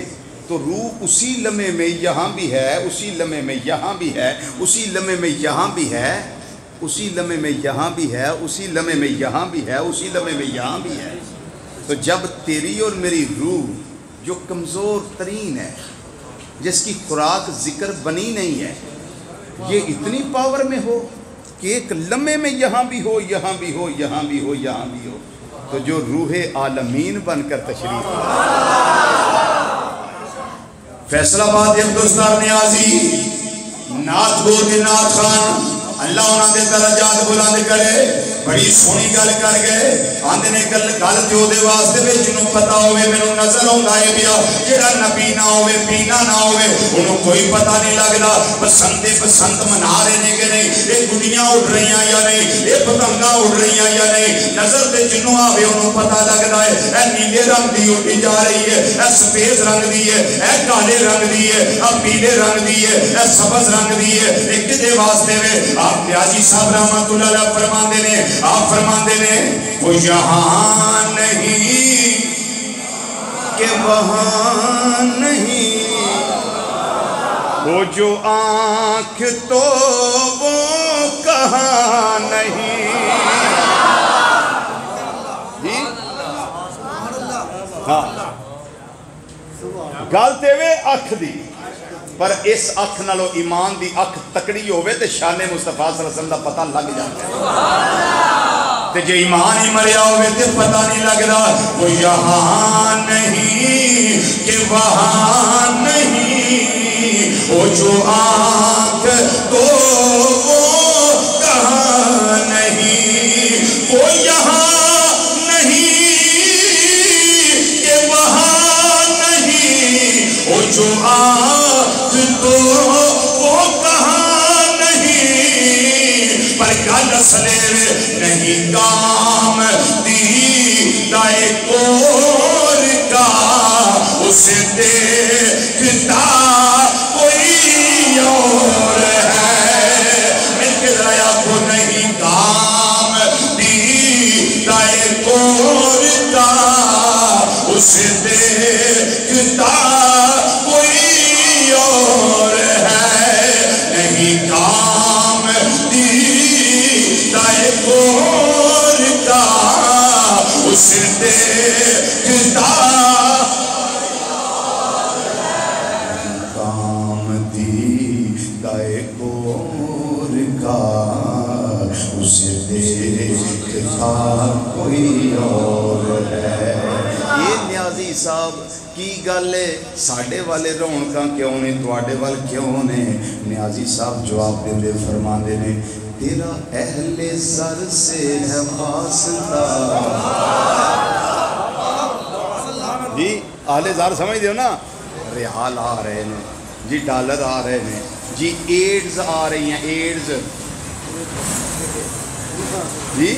تو روح اسی لمحے میں یہاں بھی ہے, اسی لمحے میں یہاں بھی ہے, اسی لمحے میں یہاں بھی ہے, اسی لمحے میں یہاں بھی ہے, اسی لمحے میں یہاں بھی ہے, اسی لمحے میں یہاں بھی ہے. تو جب تیری اور میری روح جو کمزور ترین ہے, جس کی خوراک ذکر بنی نہیں ہے, یہ اتنی پاور میں ہو کہ ایک لمحے میں یہاں بھی ہو, یہاں بھی ہو, یہاں بھی ہو, یہاں بھی ہو, تو جو روح عالمین بن کر تشریف فیصلہ آباد عبدالستار نیازی نعت گو دے نعت خان اللہ انہاں دے درجات بلند کرے. بڑی سونی گل کر گئے, آندے نے گل تے او دے واسطے وچ جنوں پتہ ہوے مینوں نظر آوندا ہے پیا جڑا نبی نہ ہوے پینا نہ ہوے اونوں کوئی پتہ نہیں لگدا. بسنت منا رہے نے کہ نہیں, اے گڈیاں اڑ رہیاں یا نہیں, اے پتنگاں اڑ رہیاں یا نہیں, نظر تے جنوں آوے اونوں پتہ لگدا ہے اے نیلے رنگ دی اڑی جا رہی ہے, اے سفید رنگ دی ہے, اے کالے رنگ دی ہے, اے پیلے رنگ دی ہے, اے سبز رنگ دی ہے. اے کدے واسطے وے آپ نیازی صاحب رحمۃ اللہ علیہ فرماندے نے, آپ فرماندے نے وہ یہاں نہیں کہ وہاں نہیں, وہ جو آنکھ تو وہ کہاں نہیں. جی ہاں, گل تے وے اکھ دی, پر اس اکھ نالو ایمان دی اکھ تکڑی ہوئے تے شان مصطفیٰ صلی اللہ علیہ وسلم دا پتہ لگ جاتا ہے. تے جے ایمان ہی مریا ہوئے تے پتہ نہیں لگدا. وہ یہاں نہیں کہ وہاں نہیں, وہ جو آنکھ تو وہ کہاں نہیں, وہ یہاں نہیں کہ وہاں نہیں, وہ جو آنکھ تو وہ کہاں نہیں. پر گل اصلے نہیں کام دیدائے کور کا, اسے دیکھتا کوئی اور ہے. مل کے ذرا کو نہیں کام دیدائے کور کا, اسے دیکھتا کوئی اور ہے. نہیں کام دیدائے کور کا, اسے دیکھتا کام دیدائے کور کا, اسے دیکھتا کوئی اور ہے. یہ نیازی صاحب کی گل ہے, ساڈے والے رونقاں کیوں نے, تواڈے وال کیوں نے؟ نیازی صاحب جواب دیندے فرماندے نے تیرا اہل زر سے ہے واسطہ. جی اہل زر سمجھ دیو نا, ریال آ رہے ہیں جی, ڈالر آ رہے ہیں جی, ایڈز آ رہی ہیں, ایڈز جی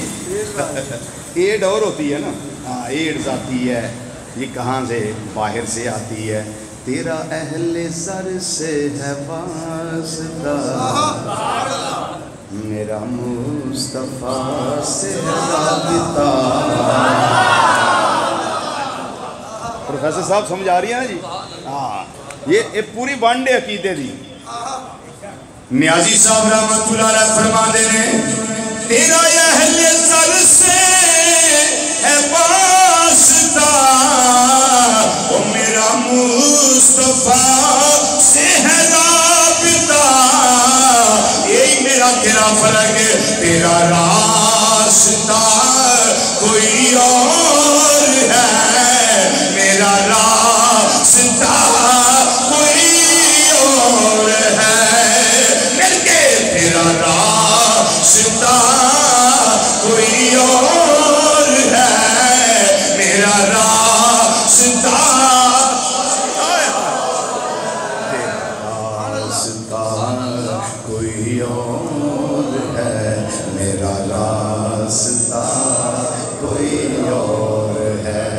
ایڈ اور ہوتی ہے نا, ہاں ایڈز آتی ہے, یہ کہاں سے, باہر سے آتی ہے. تیرا اہل زر سے ہے واسطہ میرا مصطفیٰ سے ہے رابطہ. پروفیسر صاحب سمجھ آ رہی ہے نا جی؟ ہاں یہ پوری بانڈے عقیدے دی. نیازی صاحب رحمت اللہ علیہ فرما دے نے تیرا اہل زر سے ہے واسطہ او میرا مصطفیٰ سے ہے رابطہ. یہی میرا تیرا فرق ہے. تیرا راستہ کوئی اور ہے میرا راستہ کوئی اور ہے. مل کے تیرا راستہ کوئی اور ہے میرا راستہ کوئی اور ہے میرا راستہ کوئی اور ہے.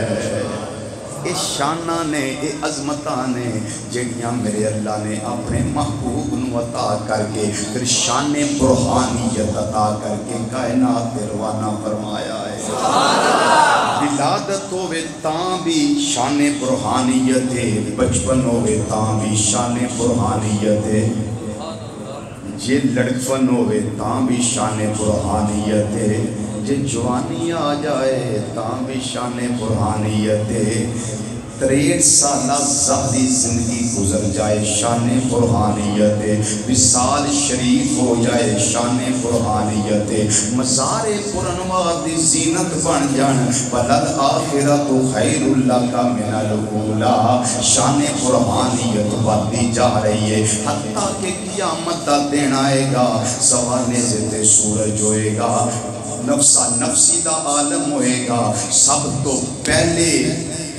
اے شانہ نے اے عظمتاں نے جڑیاں میرے اللہ نے اپنے محبوب نو عطا کر کے پھر شان برہانیت عطا کر کے کائنات تے روانہ فرمایا ہے. ولادت ہوئے تاں بھی شان برہانیت ہے, بچپن ہوئے تاں بھی شان برہانیت ہے, جے لڑکپن ہوئے تاں بھی شان برہانیت ہے, جے جوانی آ جائے تاں بھی شان برہانیت ہے. 63 سالہ ظاہری زندگی گزر جائے شان برہانیت ہے, وصال شریف ہو جائے شان برہانیت ہے, مزار پرانوار دی زینت بن جان بلد آخرت خیر اللہ کا من الاولی شان برہانیت بڑھتی جا رہی ہے. حتیٰ کہ قیامت دا دن آئے گا سوانے سے سورج ہوئے گا, نفسا نفسی دا عالم ہوئے گا. سب تو پہلے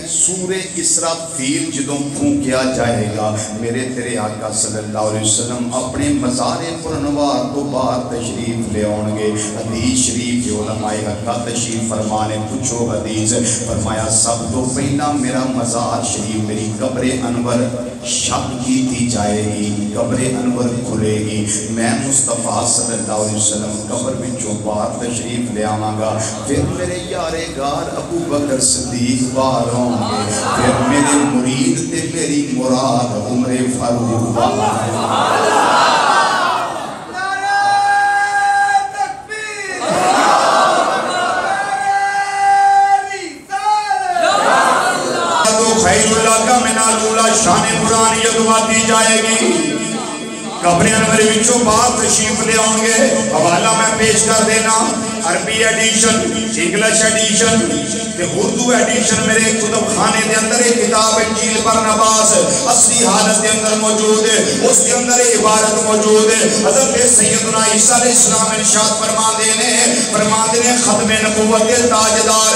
سورہ اسرافیل جدوں پھونکیا جائے گا میرے تیرے آقا صلی اللہ علیہ وسلم اپنے مزار پرانوار تو باہر تشریف لے آؤں گے. حدیث شریف علماء حق تشریف فرمانے پوچھو حدیث فرمایا سب تو پہلا میرا مزار شریف میری قبر انور شق کی دی جائے گی, قبر انور کھلے گی, میں مصطفیٰ صلی اللہ علیہ وسلم قبر بچوں باہر تشریف لے آواں گا. پھر میرے یارے گار ابو بکر صدیق باہر ہوں گے, پھر میرے مرید تے میری مراد عمر فاروق باہر. خیر اللہ کا من الاولی شان برہانیت واتی جائے گی. قبر انور وچوں باہر تشریف لے آؤں گے. حوالہ میں پیش کر دینا عربی ایڈیشن, انگلش ایڈیشن تے اردو ایڈیشن میرے کتب خانے دے اندر ایک کتاب انجیل برنباس اصلی حالت دے اندر موجود ہے, اس کے اندر عبارت موجود ہے. حضرت سیدنا عیسیٰ علیہ السلام ارشاد فرما دینے ختم نبوت کے تاجدار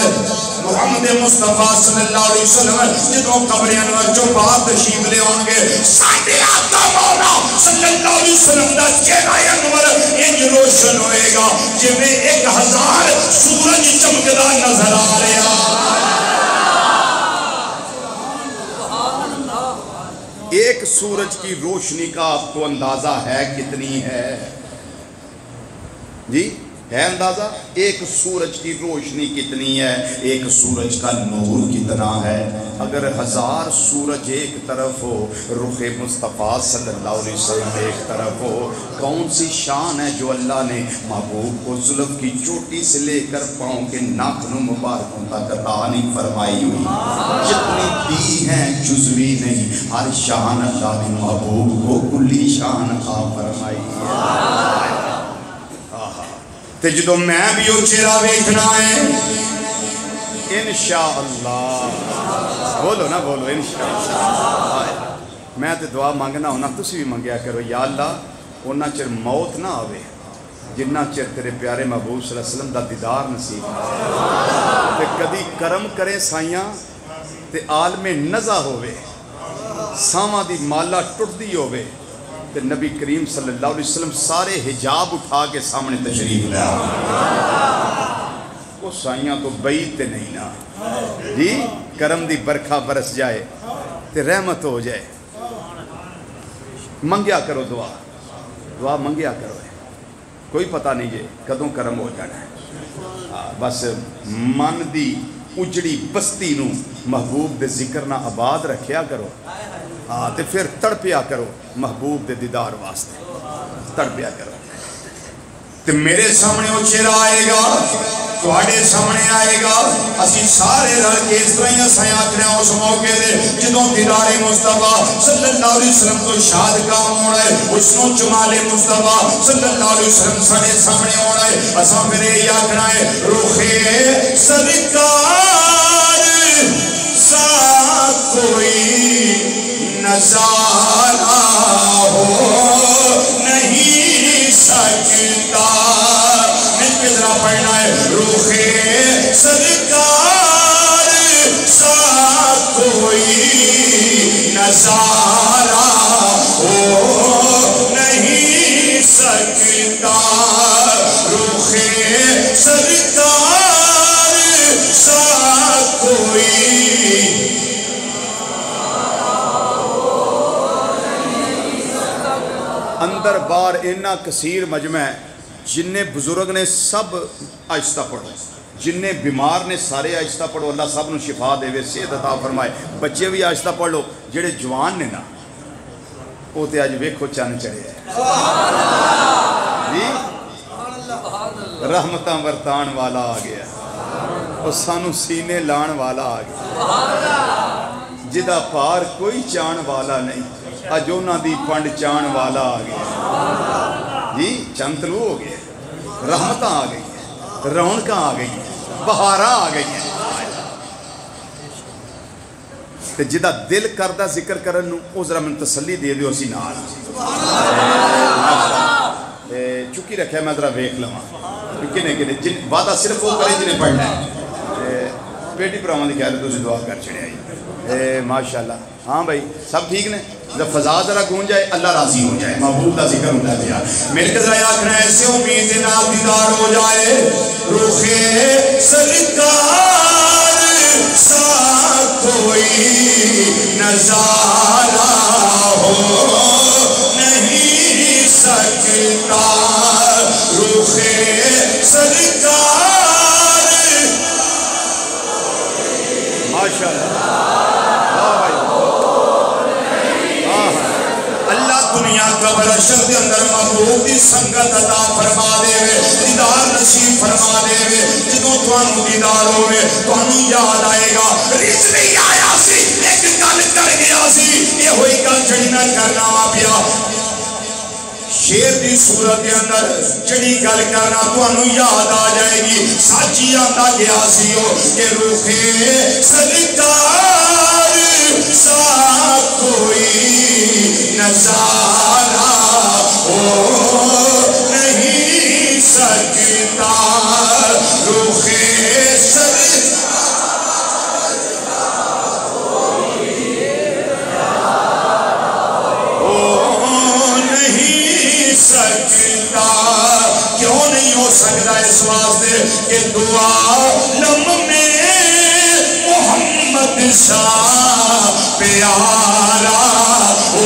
محمد مصطفیٰ صلی اللہ علیہ وسلم جدوں قبر انور جو باہر تشریف لے آؤں گے ساڈے آقا مولا صلی اللہ علیہ وسلم دا چہرہ انور انج روشن ہوئے گا جویں 1000 سورج چمکدا نظر آ رہا. ایک سورج کی روشنی کا آپ کو اندازہ ہے کتنی ہے جی؟ ہے اندازہ ایک سورج کی روشنی کتنی ہے؟ ایک سورج کا نور کتنا ہے؟ اگر 1000 سورج ایک طرف ہو, رخ مصطفیٰ صلی اللہ علیہ وسلم ایک طرف ہو, کون سی شان ہے جو اللہ نے محبوب کو زلف کی چوٹی سے لے کر پاؤں کے ناخنوں مبارکوں تک عطا نہیں فرمائی ہوئی؟ جتنی دی ہیں جزوی نہیں, ہر شان اللہ نے محبوب کو کلی شان عطا فرمائی ہے. تے جدوں میں بھی وہ چہرہ ویکھنا ہے انشاءاللہ, بولو نا بولو انشاءاللہ. میں تے دعا مانگنا ہونا, تسی بھی منگیا کرو یا اللہ اونا چر موت نہ آوے جنہ چر تیرے پیارے محبوب صلی اللہ علیہ وسلم دا دیدار نصیب تے کدی کرم کرے سائیاں تے عالم نزا ہوئے, ساواں دی مالا ٹٹ دی ہوئے تے نبی کریم صلی اللہ علیہ وسلم سارے حجاب اٹھا کے سامنے تشریف لے وہ سائیاں تو بعید تے نہیں نا جی. کرم دی برکھا برس جائے تے رحمت ہو جائے. منگیا کرو دعا, دعا منگیا کرو, کوئی پتہ نہیں جے کدوں کرم ہو جانا ہے. بس من دی اجڑی بستی نو محبوب دے ذکر نہ آباد رکھیا کرو. تے پھر تڑپیا کرو محبوب دے دیدار واسطے, تڑپیا کرو. تے میرے سامنے وہ چہرہ آئے گا, تواڈے سامنے آئے گا. اسی سارے رل کے اس طرح ہی سایہ کریں اس موقع دے جدوں دیدار مصطفیٰ صلی اللہ علیہ وسلم تو شاد کام ہونا ہے, اس نو جمال مصطفیٰ صلی اللہ علیہ وسلم ساڑے سامنے ہونا ہے. اساں پھر یہ آکھنا ہے روخے سرکار سا کوئی نظارہ ہو نہیں سکتا. ذرا پڑھنا ہے روخے سرکار سا کوئی نظارہ ہو نہیں سکتا. روخے سرکار سا کوئی اندر بار اتنا کثیر مجمع ہے. جننے بزرگ نے سب آہستہ پڑھو, جننے بیمار نے سارے آہستہ پڑھو. اللہ سب نو شفا دے, صحت عطا فرمائے. بچے بھی آہستہ پڑھ لو. جڑے جوان نے نا وہ تے اج ویکھو چن چڑھے ہے جی, رحمتاں ورتان والا آ گیا, وہ سانو سینے لان والا آ گیا. جدا پار کوئی چان والا نہیں, اج انہاں دی پنڈ چان والا آ گیا جی. چند طلوع ہو گئے, رحمتاں آ گئی ہیں, رونقاں آ گئی ہیں, بہاراں آ گئی ہیں. تے جدا دل کردہ ذکر کرن نو او ذرا من تسلی دے دیو اسی نال. چکی رکھے میں ذرا ویکھ لواں کنے جن وعدہ صرف وہ کرے جنہیں پڑھنا ہے. بیٹی پراواں دی خیر تسی دعا کر چھڑیا. ماشاءاللہ. ہاں بھائی سب ٹھیک نے, جب فضا ذرا گونج جائے اللہ راضی ہو جائے, محبوب کا ذکر ہوتا ہے. پیا مل کے ذرا آخنا ایسے امید نال دیدار ہو جائے. روخے سرکار سا کوئی نظارہ ہو نہیں سکتا. روخے سرکار ماشاءاللہ. دنیا قبر حشر دے اندر محبوب دی سنگت عطا فرما دے, دیدار نصیب فرما دے. جدوں تانوں دیدار ہوے تانوں یاد آئے گا رزق نہیں آیا سی, ایک گل کر گیا سی, یہ ہوئی گل جڑی میں کرنا وا پیا. شیر دی صورت دے اندر جڑی گل کرنا تانوں یاد آ جائے گی. سچ ہی آندا گیا سی او کہ روخے سرکار سا کوئی نظارہ ہو نہیں سکتا. روخے نہیں سکتا. کیوں نہیں ہو سکتا؟ اس واسطے کہ دعا لم میں محمد شاہ پیارا ہو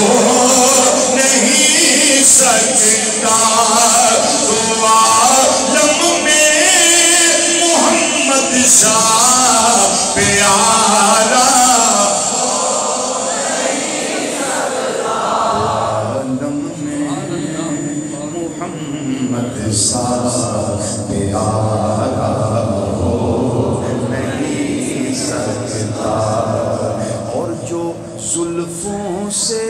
نہیں سکتا. دعا لم میں محمد شاہ پیارا نہیں سکتا. اور جو زلفوں سے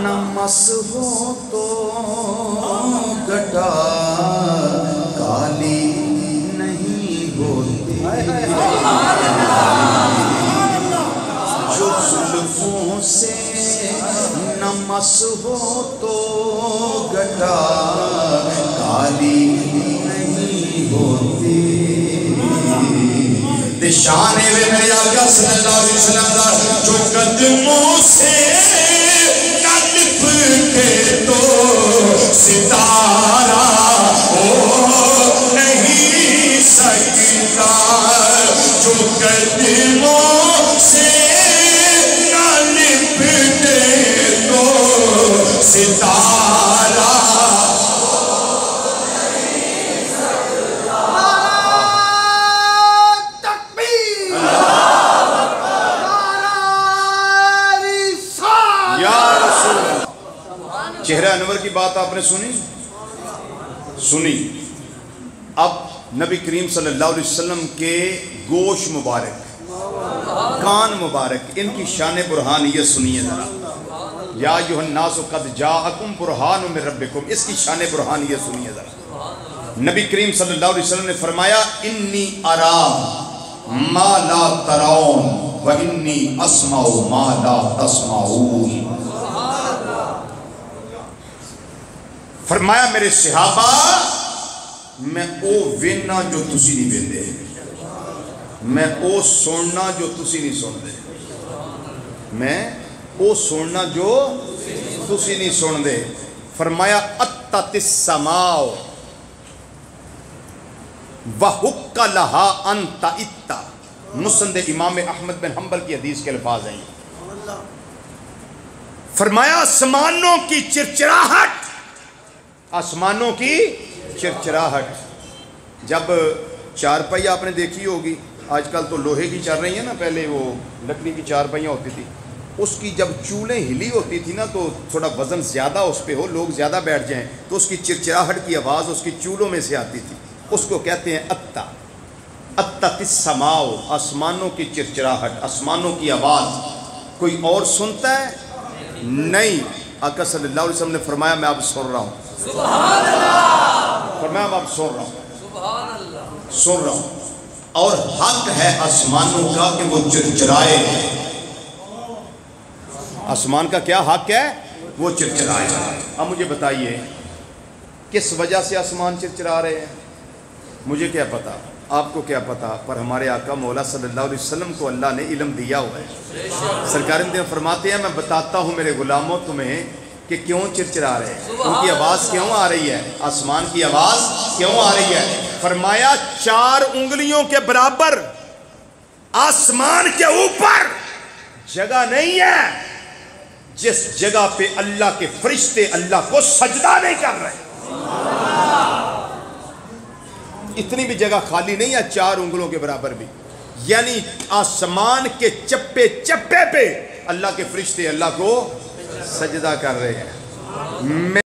نمس ہو تو گٹا کالی نہیں ہوتی. جو زلفوں سے نمس ہو تو گٹا کالی نہیں ہوتی. شان وے میرے آقا صلی اللہ علیہ وسلم دا جو قدموں سے نہ لپٹے تو ستارہ ہو نہیں سکتا. جو قدموں سے چہرہ انور کی بات آپ نے سنی. اب نبی کریم صلی اللہ علیہ وسلم کے گوش مبارک، کان مبارک، ان کی شان برہانیت سنیے ذرا. یا ایھا الناس قد جاءکم برہان من ربکم، اس کی شان برہانیت سنیے ذرا. نبی کریم صلی اللہ علیہ وسلم نے فرمایا انی ارا ما لا ترون و انی اسمع ما لا تسمعون. فرمایا میرے صحابہ میں او وینا جو تسی نہیں ویندے، میں او سننا جو تسی نہیں سن دے، میں او سننا جو تسی نہیں سن دے. فرمایا اتت السماء وحق لها ان تئت. مسند امام احمد بن حنبل کی حدیث کے الفاظ ہیں. فرمایا آسمانوں کی چرچراہٹ، آسمانوں کی چرچراہٹ. جب چارپائی آپ نے دیکھی ہوگی، آج کل تو لوہے کی چل رہی ہیں نا، پہلے وہ لکڑی کی چارپائیاں ہوتی تھی، اس کی جب چولیں ہلی ہوتی تھی نا تو تھوڑا وزن زیادہ اس پہ ہو، لوگ زیادہ بیٹھ جائیں تو اس کی چرچراہٹ کی آواز اس کی چولوں میں سے آتی تھی. اس کو کہتے ہیں اتا. اتت السماء، آسمانوں کی چرچراہٹ، آسمانوں کی آواز. کوئی اور سنتا ہے؟ نہیں. آقا صلی اللہ علیہ وسلم نے فرمایا میں اب سن رہا ہوں. سبحان اللہ. فرمایا میں اب سن رہا ہوں، سبحان اللہ. سن رہا ہوں. اور حق ہے آسمانوں کا کہ وہ چرچرائے. آسمان کا کیا حق ہے؟ وہ چرچرائے. اب مجھے بتائیے کس وجہ سے آسمان چرچرا رہے ہیں؟ مجھے کیا پتا، آپ کو کیا پتا، پر ہمارے آقا مولا صلی اللہ علیہ وسلم کو اللہ نے علم دیا ہوا ہے. سرکار مدینہ فرماتے ہیں میں بتاتا ہوں میرے غلاموں تمہیں کہ کیوں چرچرا رہے ہیں، ان کی آواز کیوں آ رہی ہے، آسمان کی آواز کیوں آ رہی ہے. فرمایا 4 انگلیوں کے برابر آسمان کے اوپر جگہ نہیں ہے جس جگہ پہ اللہ کے فرشتے اللہ کو سجدہ نہیں کر رہے. اتنی بھی جگہ خالی نہیں ہے 4 انگلوں کے برابر بھی. یعنی آسمان کے چپے چپے پہ اللہ کے فرشتے اللہ کو سجدہ کر رہے ہیں.